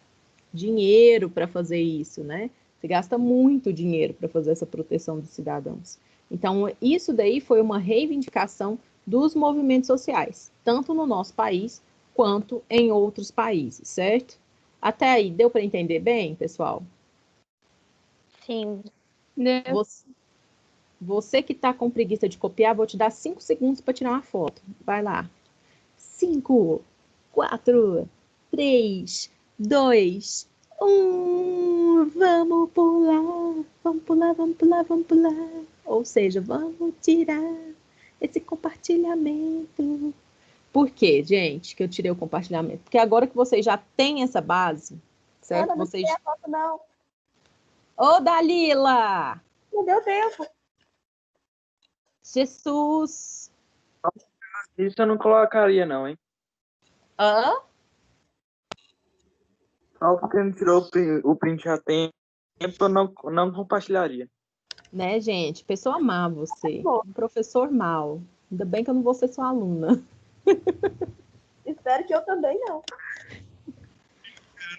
dinheiro para fazer isso, né? Se gasta muito dinheiro para fazer essa proteção dos cidadãos. Então, isso daí foi uma reivindicação dos movimentos sociais, tanto no nosso país quanto em outros países, certo? Até aí, deu para entender bem, pessoal? Sim. Você que está com preguiça de copiar, vou te dar 5 segundos para tirar uma foto. Vai lá. 5, 4, 3, 2, 1. Vamos pular, vamos pular, vamos pular, vamos pular. Ou seja, vamos tirar esse compartilhamento. Por quê, gente, que eu tirei o compartilhamento? Porque agora que vocês já têm essa base, certo? Não tirei a foto, não. Ô, Dalila! Não deu tempo. Jesus! Isso eu não colocaria, não, hein? Hã? Só porque não tirou o print já tem tempo, eu não compartilharia. Né, gente? Pessoa má você. Um professor mau. Ainda bem que eu não vou ser sua aluna. Espero que eu também não.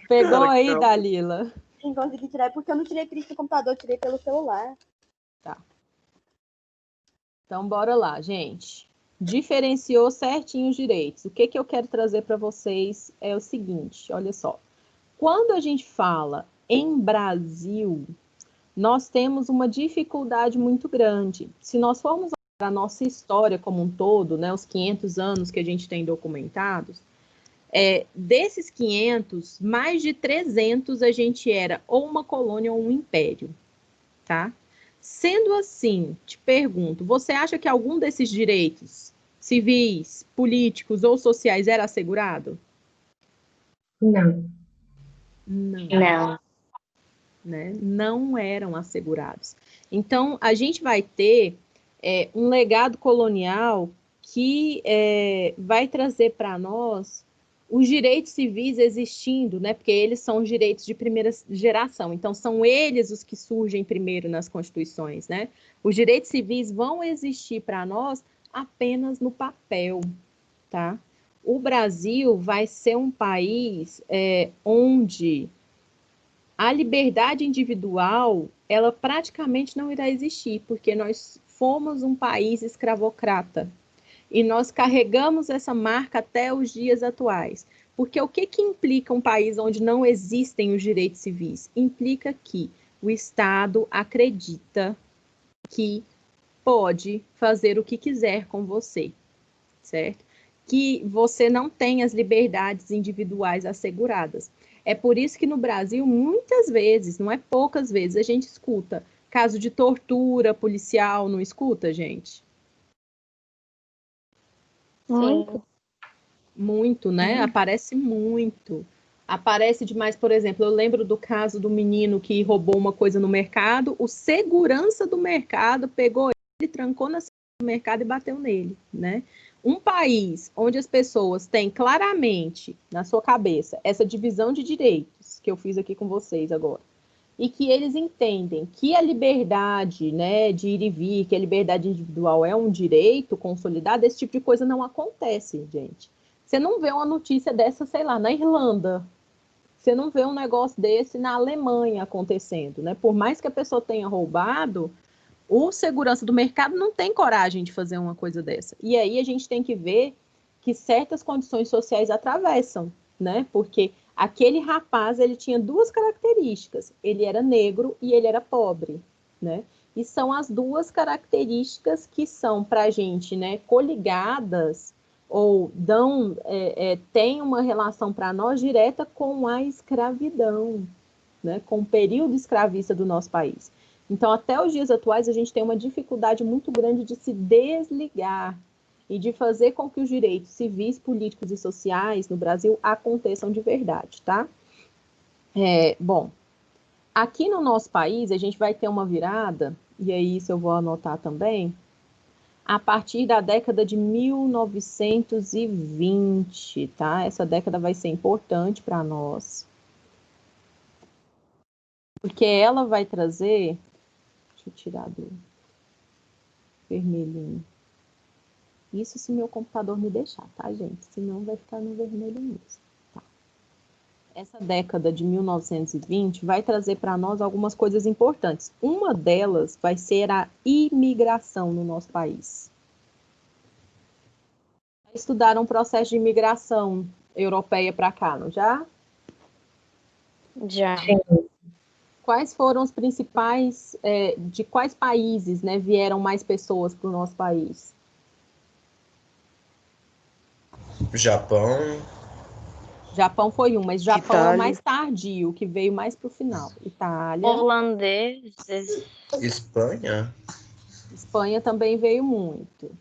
Pegou aí, Dalila? Sim, consegui tirar, porque eu não tirei print do computador, eu tirei pelo celular. Tá. Então, bora lá, gente. Diferenciou certinho os direitos. O que eu quero trazer para vocês é o seguinte, olha só. Quando a gente fala em Brasil, nós temos uma dificuldade muito grande. Se nós formos olhar a nossa história como um todo, né, os 500 anos que a gente tem documentados, desses 500, mais de 300 a gente era ou uma colônia ou um império, tá? Sendo assim, te pergunto, você acha que algum desses direitos civis, políticos ou sociais era assegurado? Não. Não. Né? Não eram assegurados. Então, a gente vai ter um legado colonial que vai trazer para nós os direitos civis existindo, né? Porque eles são os direitos de primeira geração, então são eles os que surgem primeiro nas constituições, né? Os direitos civis vão existir para nós apenas no papel, tá? O Brasil vai ser um país onde a liberdade individual, ela praticamente não irá existir, porque nós fomos um país escravocrata. E nós carregamos essa marca até os dias atuais. Porque o que implica um país onde não existem os direitos civis? Implica que o Estado acredita que pode fazer o que quiser com você, certo? Que você não tem as liberdades individuais asseguradas. É por isso que no Brasil, muitas vezes, não é poucas vezes, a gente escuta caso de tortura policial, não escuta, gente? Muito. Muito, né? Aparece muito. Aparece demais, por exemplo, eu lembro do caso do menino que roubou uma coisa no mercado, o segurança do mercado pegou ele, trancou na do mercado e bateu nele, né? Um país onde as pessoas têm claramente na sua cabeça essa divisão de direitos que eu fiz aqui com vocês agora, e que eles entendem que a liberdade, né, de ir e vir, que a liberdade individual é um direito consolidado, esse tipo de coisa não acontece, gente. Você não vê uma notícia dessa, sei lá, na Irlanda. Você não vê um negócio desse na Alemanha acontecendo, né? Por mais que a pessoa tenha roubado, o segurança do mercado não tem coragem de fazer uma coisa dessa. E aí a gente tem que ver que certas condições sociais atravessam, né? Porque aquele rapaz, ele tinha duas características. Ele era negro e ele era pobre, né? E são as duas características que são para a gente, né, coligadas ou têm uma relação para nós direta com a escravidão, né, com o período escravista do nosso país. Então, até os dias atuais, a gente tem uma dificuldade muito grande de se desligar e de fazer com que os direitos civis, políticos e sociais no Brasil aconteçam de verdade, tá? Bom, aqui no nosso país, a gente vai ter uma virada, e aí isso eu vou anotar também, a partir da década de 1920, tá? Essa década vai ser importante para nós, porque ela vai trazer... Deixa eu tirar do vermelhinho. Isso se meu computador me deixar, tá, gente? Senão vai ficar no vermelho mesmo. Tá. Essa década de 1920 vai trazer para nós algumas coisas importantes. Uma delas vai ser a imigração no nosso país. Estudaram um processo de imigração europeia para cá, não já? Já. Sim. Quais foram os principais, de quais países, né, vieram mais pessoas para o nosso país? Japão. Japão foi um, mas Japão é o Itália. mais tardio, que veio mais para o final. Itália. Holandeses. Espanha. Espanha também veio muito.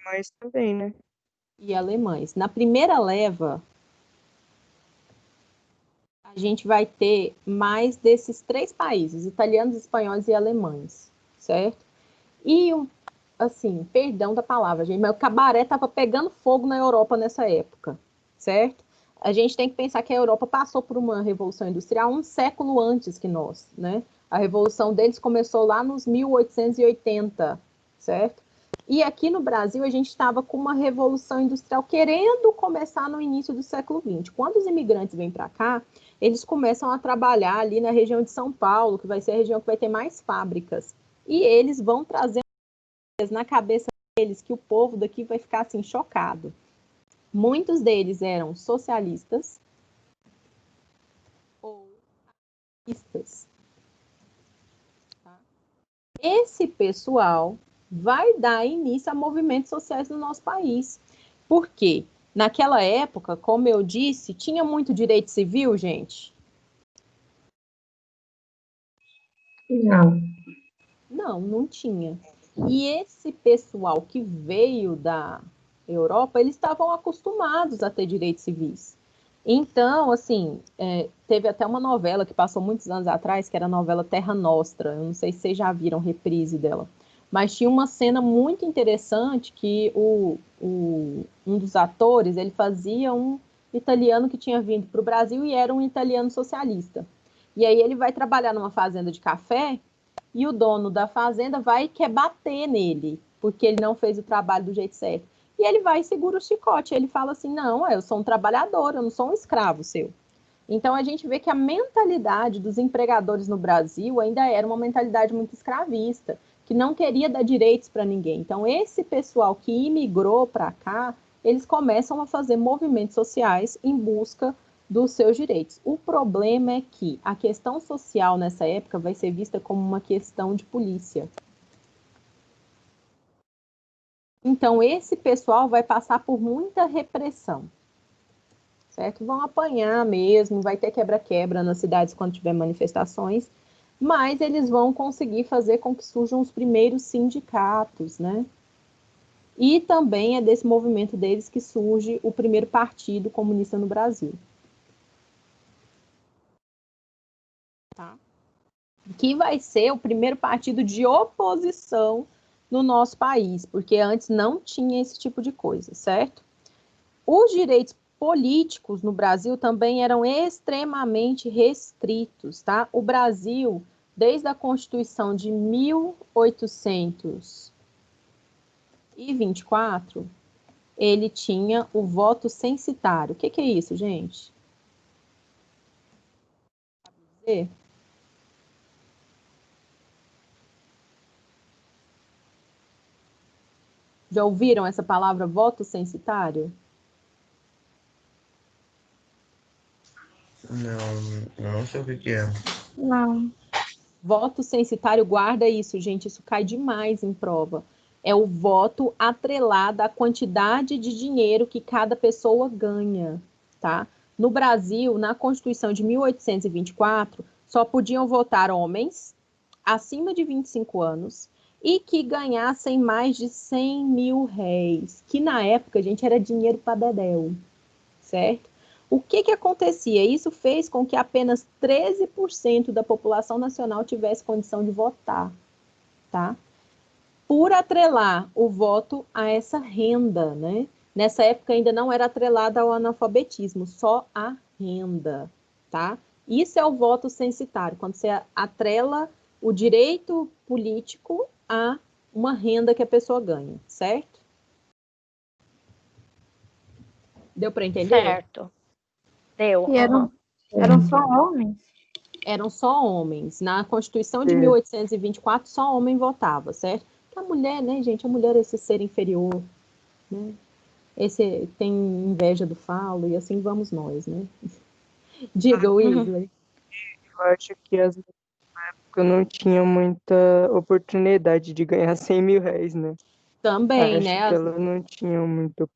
Mas também, né? E alemães. Na primeira leva, a gente vai ter mais desses 3 países, italianos, espanhóis e alemães, certo? E, assim, perdão da palavra, gente, mas o cabaré estava pegando fogo na Europa nessa época, certo? A gente tem que pensar que a Europa passou por uma revolução industrial um século antes que nós, né? A revolução deles começou lá nos 1880, certo? E aqui no Brasil a gente estava com uma revolução industrial querendo começar no início do século XX. Quando os imigrantes vêm para cá, eles começam a trabalhar ali na região de São Paulo, que vai ser a região que vai ter mais fábricas. E eles vão trazer na cabeça deles que o povo daqui vai ficar assim chocado. Muitos deles eram socialistas ou ateístas. Tá? Esse pessoal vai dar início a movimentos sociais no nosso país. Por quê? Naquela época, como eu disse, tinha muito direito civil, gente? Não. Não, não tinha. E esse pessoal que veio da Europa, eles estavam acostumados a ter direitos civis. Então, assim, teve até uma novela que passou muitos anos atrás, que era a novela Terra Nostra. Eu não sei se vocês já viram reprise dela. Mas tinha uma cena muito interessante que um dos atores, ele fazia um italiano que tinha vindo para o Brasil e era um italiano socialista. E aí ele vai trabalhar numa fazenda de café e o dono da fazenda vai e quer bater nele, porque ele não fez o trabalho do jeito certo. E ele vai e segura o chicote. Ele fala assim, não, eu sou um trabalhador, eu não sou um escravo seu. Então, a gente vê que a mentalidade dos empregadores no Brasil ainda era uma mentalidade muito escravista, que não queria dar direitos para ninguém. Então, esse pessoal que imigrou para cá, eles começam a fazer movimentos sociais em busca dos seus direitos. O problema é que a questão social nessa época vai ser vista como uma questão de polícia. Então, esse pessoal vai passar por muita repressão, certo? Vão apanhar mesmo, vai ter quebra-quebra nas cidades quando tiver manifestações, mas eles vão conseguir fazer com que surjam os primeiros sindicatos, né? E também é desse movimento deles que surge o primeiro partido comunista no Brasil. Tá? Que vai ser o primeiro partido de oposição no nosso país, porque antes não tinha esse tipo de coisa, certo? Os direitos políticos no Brasil também eram extremamente restritos, tá? O Brasil, desde a Constituição de 1824, ele tinha o voto censitário. O que é isso, gente? Sabe dizer? Já ouviram essa palavra voto censitário? Não sei o que é. Não. Voto censitário, guarda isso, gente, isso cai demais em prova. É o voto atrelado à quantidade de dinheiro que cada pessoa ganha, tá? No Brasil, na Constituição de 1824, só podiam votar homens acima de 25 anos e que ganhassem mais de 100 mil réis, que na época, gente, era dinheiro para dedéu, certo? O que acontecia? Isso fez com que apenas 13% da população nacional tivesse condição de votar, tá? Por atrelar o voto a essa renda, né? Nessa época ainda não era atrelada ao analfabetismo, só a renda, tá? Isso é o voto censitário, quando você atrela o direito político a uma renda que a pessoa ganha, certo? Deu para entender? Certo. Deu. E eram só homens? Eram só homens. Na Constituição de 1824, só homem votava, certo? Porque a mulher, né, gente? A mulher é esse ser inferior, né? Esse tem inveja do falo, e assim vamos nós, né? Diga, Wesley. Eu acho que as mulheres na época não tinham muita oportunidade de ganhar 100 mil réis, né? Também, acho né? que elas não tinham muito.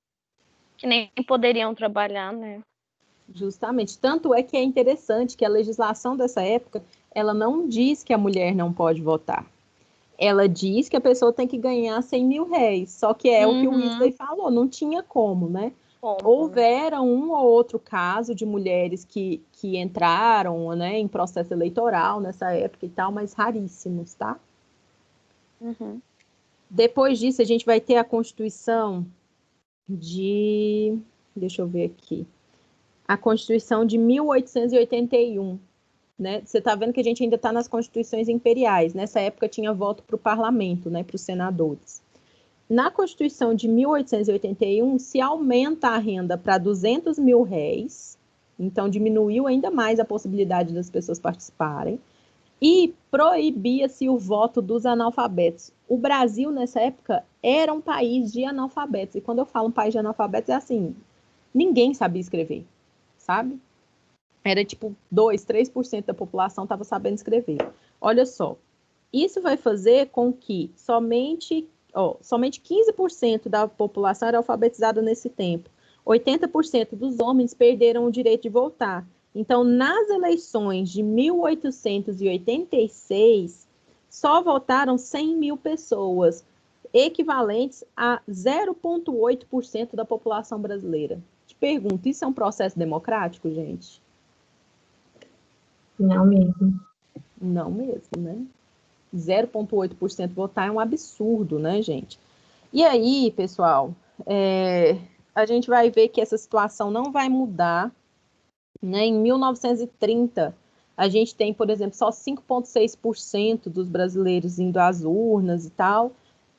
Que nem poderiam trabalhar, né? Justamente. Tanto é que é interessante que a legislação dessa época, ela não diz que a mulher não pode votar. Ela diz que a pessoa tem que ganhar 100 mil réis. Só que é o que o Wesley falou, não tinha como, né? Houveram um ou outro caso de mulheres que entraram, né, em processo eleitoral nessa época e tal, mas raríssimos, tá? Depois disso, a gente vai ter a Constituição de... Deixa eu ver aqui. A Constituição de 1881. Né? Você está vendo que a gente ainda está nas constituições imperiais. Nessa época tinha voto para o parlamento, né, para os senadores. Na Constituição de 1881, se aumenta a renda para 200 mil réis, então diminuiu ainda mais a possibilidade das pessoas participarem, e proibia-se o voto dos analfabetos. O Brasil, nessa época, era um país de analfabetos, e quando eu falo um país de analfabetos, é assim, ninguém sabia escrever, sabe? Era tipo 2, 3% da população estava sabendo escrever. Olha só, isso vai fazer com que somente 15% da população era alfabetizada nesse tempo. 80% dos homens perderam o direito de votar. Então, nas eleições de 1886, só votaram 100 mil pessoas, equivalentes a 0,8% da população brasileira. Te pergunto, isso é um processo democrático, gente? Não mesmo. Não mesmo, né? 0,8% votar é um absurdo, né, gente? E aí, pessoal, a gente vai ver que essa situação não vai mudar, né? Em 1930, a gente tem, por exemplo, só 5,6% dos brasileiros indo às urnas e tal.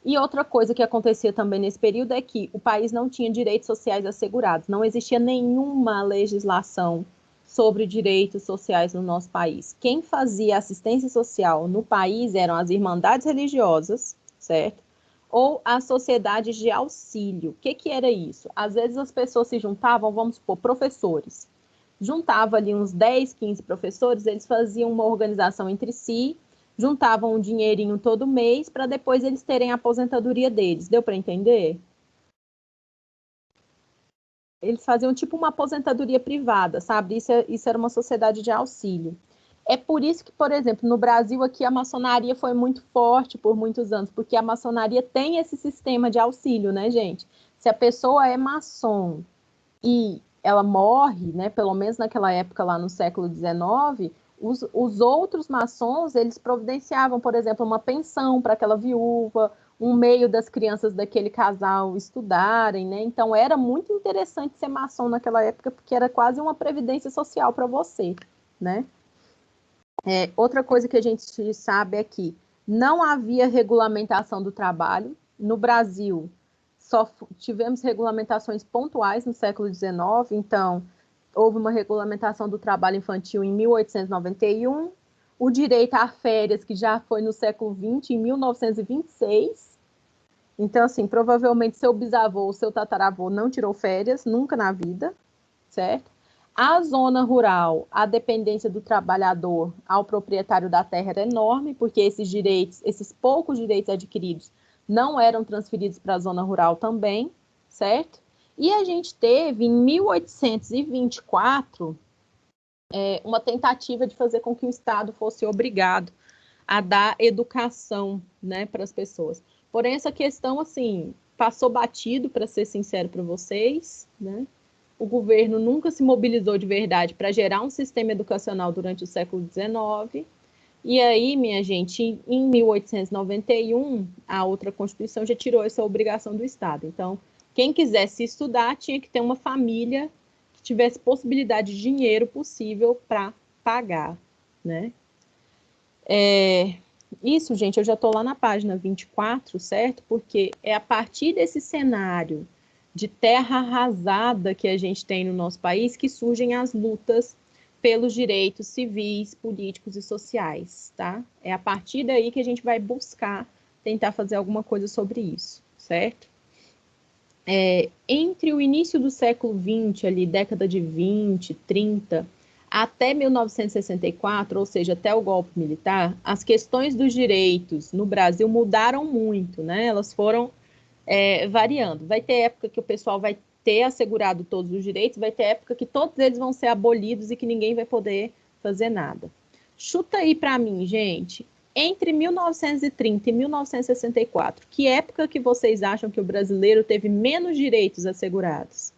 E outra coisa que acontecia também nesse período é que o país não tinha direitos sociais assegurados, não existia nenhuma legislação sobre direitos sociais no nosso país. Quem fazia assistência social no país eram as irmandades religiosas, certo? Ou as sociedades de auxílio. O que era isso? Às vezes as pessoas se juntavam, vamos supor, professores. Juntava ali uns 10, 15 professores, eles faziam uma organização entre si, juntavam um dinheirinho todo mês para depois eles terem a aposentadoria deles. Deu para entender? Eles faziam tipo uma aposentadoria privada, sabe? Isso era uma sociedade de auxílio. É por isso que, por exemplo, no Brasil aqui a maçonaria foi muito forte por muitos anos, porque a maçonaria tem esse sistema de auxílio, né, gente? Se a pessoa é maçom e ela morre, né, pelo menos naquela época lá no século XIX, os outros maçons, eles providenciavam, por exemplo, uma pensão para aquela viúva, um meio das crianças daquele casal estudarem, né? Então era muito interessante ser maçom naquela época, porque era quase uma previdência social para você, né? Outra coisa que a gente sabe é que não havia regulamentação do trabalho. No Brasil, só tivemos regulamentações pontuais no século XIX, então houve uma regulamentação do trabalho infantil em 1891, o direito a férias, que já foi no século XX, em 1926. Então, assim, provavelmente seu bisavô ou seu tataravô não tirou férias, nunca na vida, certo? A zona rural, a dependência do trabalhador ao proprietário da terra era enorme, porque esses direitos, esses poucos direitos adquiridos, não eram transferidos para a zona rural também, certo? E a gente teve, em 1824, uma tentativa de fazer com que o Estado fosse obrigado a dar educação, né, para as pessoas. Porém, essa questão, assim, passou batido, para ser sincero para vocês, né? O governo nunca se mobilizou de verdade para gerar um sistema educacional durante o século XIX. E aí, minha gente, em 1891, a outra Constituição já tirou essa obrigação do Estado. Então, quem quisesse estudar tinha que ter uma família que tivesse possibilidade de dinheiro possível para pagar, né? Isso, gente, eu já estou lá na página 24, certo? Porque é a partir desse cenário de terra arrasada que a gente tem no nosso país que surgem as lutas pelos direitos civis, políticos e sociais, tá? É a partir daí que a gente vai buscar tentar fazer alguma coisa sobre isso, certo? Entre o início do século XX, ali, década de 20, 30, até 1964, ou seja, até o golpe militar, as questões dos direitos no Brasil mudaram muito, né? Elas foram variando. Vai ter época que o pessoal vai ter assegurado todos os direitos, vai ter época que todos eles vão ser abolidos e que ninguém vai poder fazer nada. Chuta aí para mim, gente, entre 1930 e 1964, que época que vocês acham que o brasileiro teve menos direitos assegurados?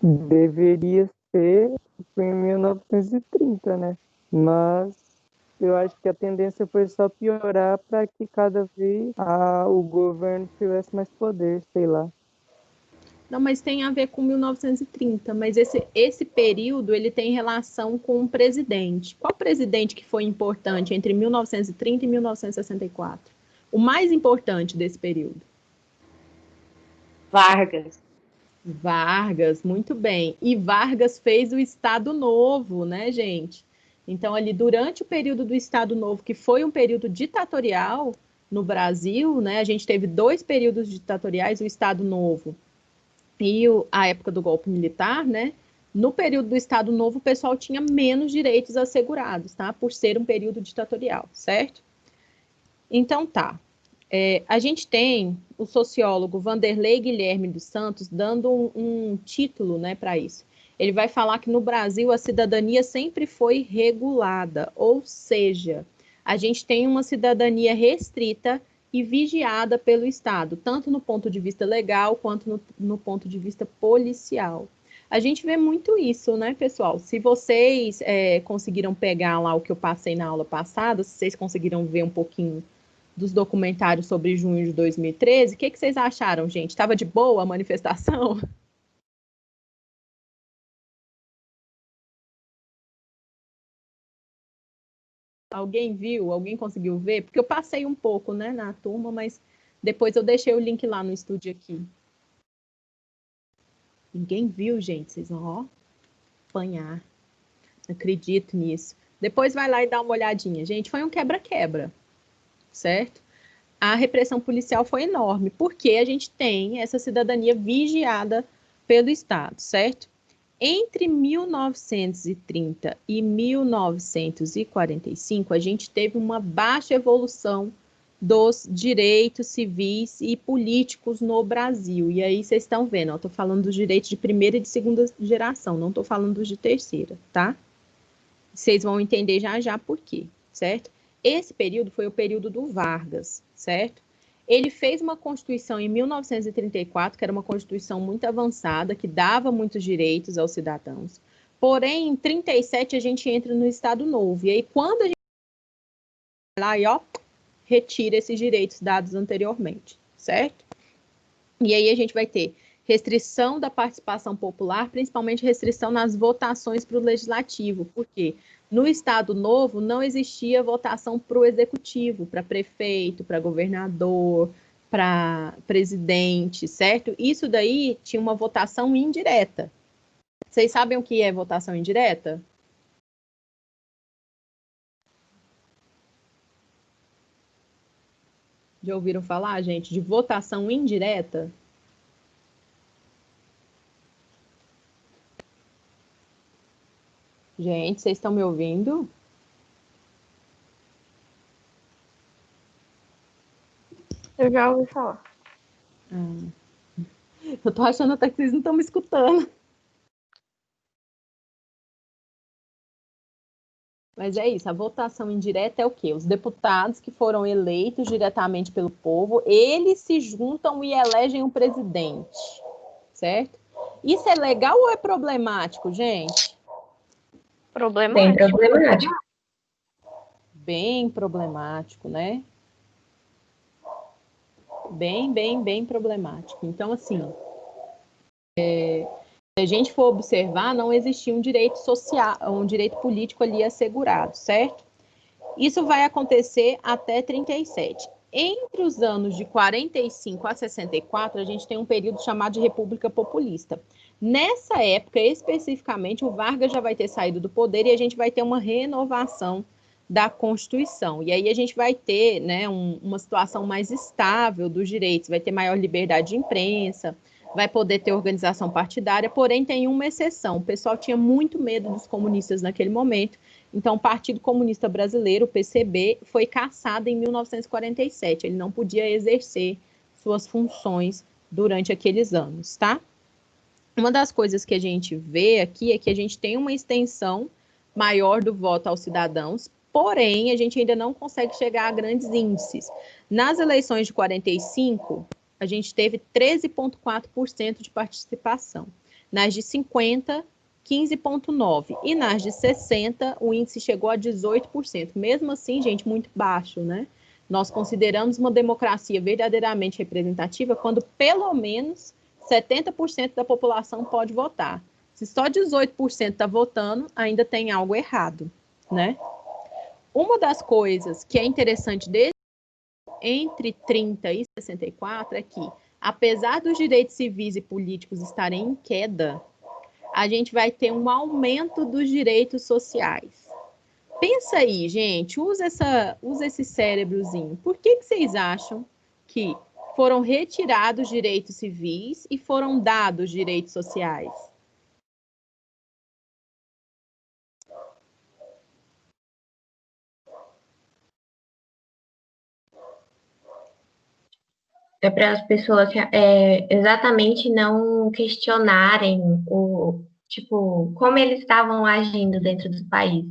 Deveria ser em 1930, né? Mas eu acho que a tendência foi só piorar para que cada vez o governo tivesse mais poder, sei lá. Não, mas tem a ver com 1930, mas esse período ele tem relação com o presidente. Qual presidente que foi importante entre 1930 e 1964? O mais importante desse período? Vargas. Vargas, muito bem. E Vargas fez o Estado Novo, né, gente? Então, ali, durante o período do Estado Novo, que foi um período ditatorial no Brasil, né, a gente teve 2 períodos ditatoriais, o Estado Novo e a época do golpe militar, né? No período do Estado Novo, o pessoal tinha menos direitos assegurados, tá? Por ser um período ditatorial, certo? Então, tá. A gente tem o sociólogo Vanderlei Guilherme dos Santos dando um título, né, para isso. Ele vai falar que no Brasil a cidadania sempre foi regulada, ou seja, a gente tem uma cidadania restrita e vigiada pelo Estado, tanto no ponto de vista legal quanto no ponto de vista policial. A gente vê muito isso, né, pessoal? Se vocês conseguiram pegar lá o que eu passei na aula passada, se vocês conseguiram ver um pouquinho dos documentários sobre junho de 2013, o que vocês acharam, gente? Estava de boa a manifestação? Alguém viu? Alguém conseguiu ver? Porque eu passei um pouco, né, na turma, mas depois eu deixei o link lá no estúdio aqui. Ninguém viu, gente? Vocês vão, apanhar. Não acredito nisso. Depois vai lá e dá uma olhadinha. Gente, foi um quebra-quebra, certo? A repressão policial foi enorme, porque a gente tem essa cidadania vigiada pelo Estado, certo? Entre 1930 e 1945, a gente teve uma baixa evolução dos direitos civis e políticos no Brasil. E aí vocês estão vendo, eu estou falando dos direitos de primeira e de segunda geração, não estou falando dos de terceira, tá? Vocês vão entender já já por quê, certo? Esse período foi o período do Vargas, certo? Ele fez uma Constituição em 1934, que era uma Constituição muito avançada, que dava muitos direitos aos cidadãos. Porém, em 37 a gente entra no Estado Novo. E aí, quando a gente vai lá e retira esses direitos dados anteriormente, certo? E aí a gente vai ter restrição da participação popular, principalmente restrição nas votações para o legislativo. Por quê? No Estado Novo não existia votação para o executivo, para prefeito, para governador, para presidente, certo? Isso daí tinha uma votação indireta. Vocês sabem o que é votação indireta? Já ouviram falar, gente, de votação indireta? Gente, vocês estão me ouvindo? Eu já ouvi falar. Eu tô achando até que vocês não estão me escutando. Mas é isso, a votação indireta é o quê? Os deputados que foram eleitos diretamente pelo povo, eles se juntam e elegem um presidente, certo? Isso é legal ou é problemático, gente? Problemático. Bem problemático. Bem problemático, né? Bem problemático. Então, assim, se a gente for observar, não existia um direito social, um direito político ali assegurado, certo? Isso vai acontecer até 37. Entre os anos de 45 a 64, a gente tem um período chamado de República Populista. Nessa época, especificamente, o Vargas já vai ter saído do poder e a gente vai ter uma renovação da Constituição. E aí a gente vai ter, né, uma situação mais estável dos direitos, vai ter maior liberdade de imprensa, vai poder ter organização partidária, porém tem uma exceção. O pessoal tinha muito medo dos comunistas naquele momento, então o Partido Comunista Brasileiro, o PCB, foi cassado em 1947. Ele não podia exercer suas funções durante aqueles anos, tá? Uma das coisas que a gente vê aqui é que a gente tem uma extensão maior do voto aos cidadãos, porém, a gente ainda não consegue chegar a grandes índices. Nas eleições de 45, a gente teve 13,4% de participação. Nas de 50, 15,9%. E nas de 60, o índice chegou a 18%. Mesmo assim, gente, muito baixo, né? Nós consideramos uma democracia verdadeiramente representativa quando pelo menos 70% da população pode votar. Se só 18% está votando, ainda tem algo errado, né? Uma das coisas que é interessante entre 30 e 64 é que, apesar dos direitos civis e políticos estarem em queda, a gente vai ter um aumento dos direitos sociais. Pensa aí, gente, usa esse cérebrozinho. Por que vocês acham que foram retirados direitos civis e foram dados direitos sociais? É para as pessoas exatamente não questionarem como eles estavam agindo dentro do país.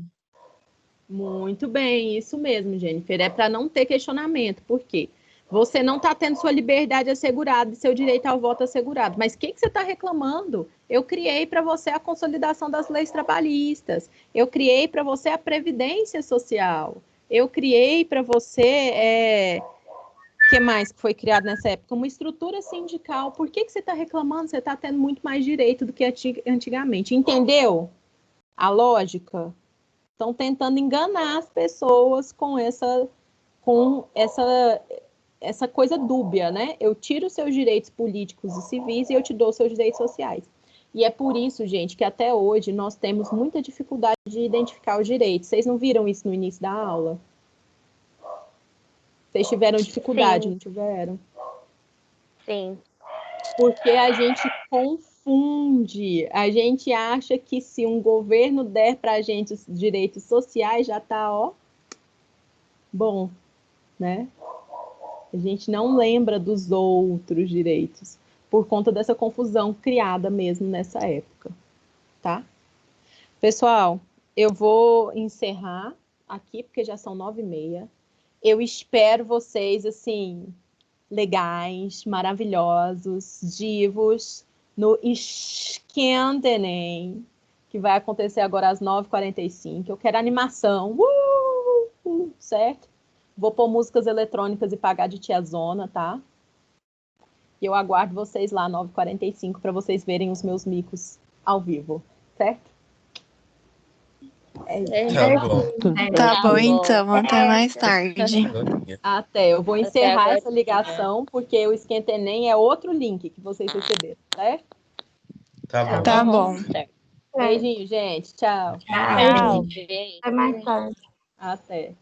Muito bem, isso mesmo, Jennifer. É para não ter questionamento. Por quê? Você não está tendo sua liberdade assegurada e seu direito ao voto assegurado. Mas o que você está reclamando? Eu criei para você a consolidação das leis trabalhistas. Eu criei para você a previdência social. Eu criei para você... O que mais que foi criado nessa época? Uma estrutura sindical. Por que você está reclamando? Você está tendo muito mais direito do que antigamente. Entendeu a lógica? Estão tentando enganar as pessoas com essa coisa dúbia, né? Eu tiro seus direitos políticos e civis e eu te dou seus direitos sociais. E é por isso, gente, que até hoje nós temos muita dificuldade de identificar os direitos. Vocês não viram isso no início da aula? Vocês tiveram dificuldade, Sim. não tiveram? Sim. Porque a gente confunde, a gente acha que se um governo der para a gente os direitos sociais, já está, bom, né? A gente não lembra dos outros direitos, por conta dessa confusão criada mesmo nessa época, tá? Pessoal, eu vou encerrar aqui, porque já são 9h30. Eu espero vocês, assim, legais, maravilhosos, divos, no Esquenta Enem, que vai acontecer agora às 9h45. Eu quero animação, certo? Vou pôr músicas eletrônicas e pagar de tiazona, tá? E eu aguardo vocês lá, 9h45, para vocês verem os meus micos ao vivo, certo? Tá bom, então. Até mais tarde. Até. Eu vou encerrar essa ligação, porque o Esquenta Enem é outro link que vocês receberam, certo? Tá bom. Tá bom. Beijinho, gente. Tchau. Tchau. Até mais tarde. Até.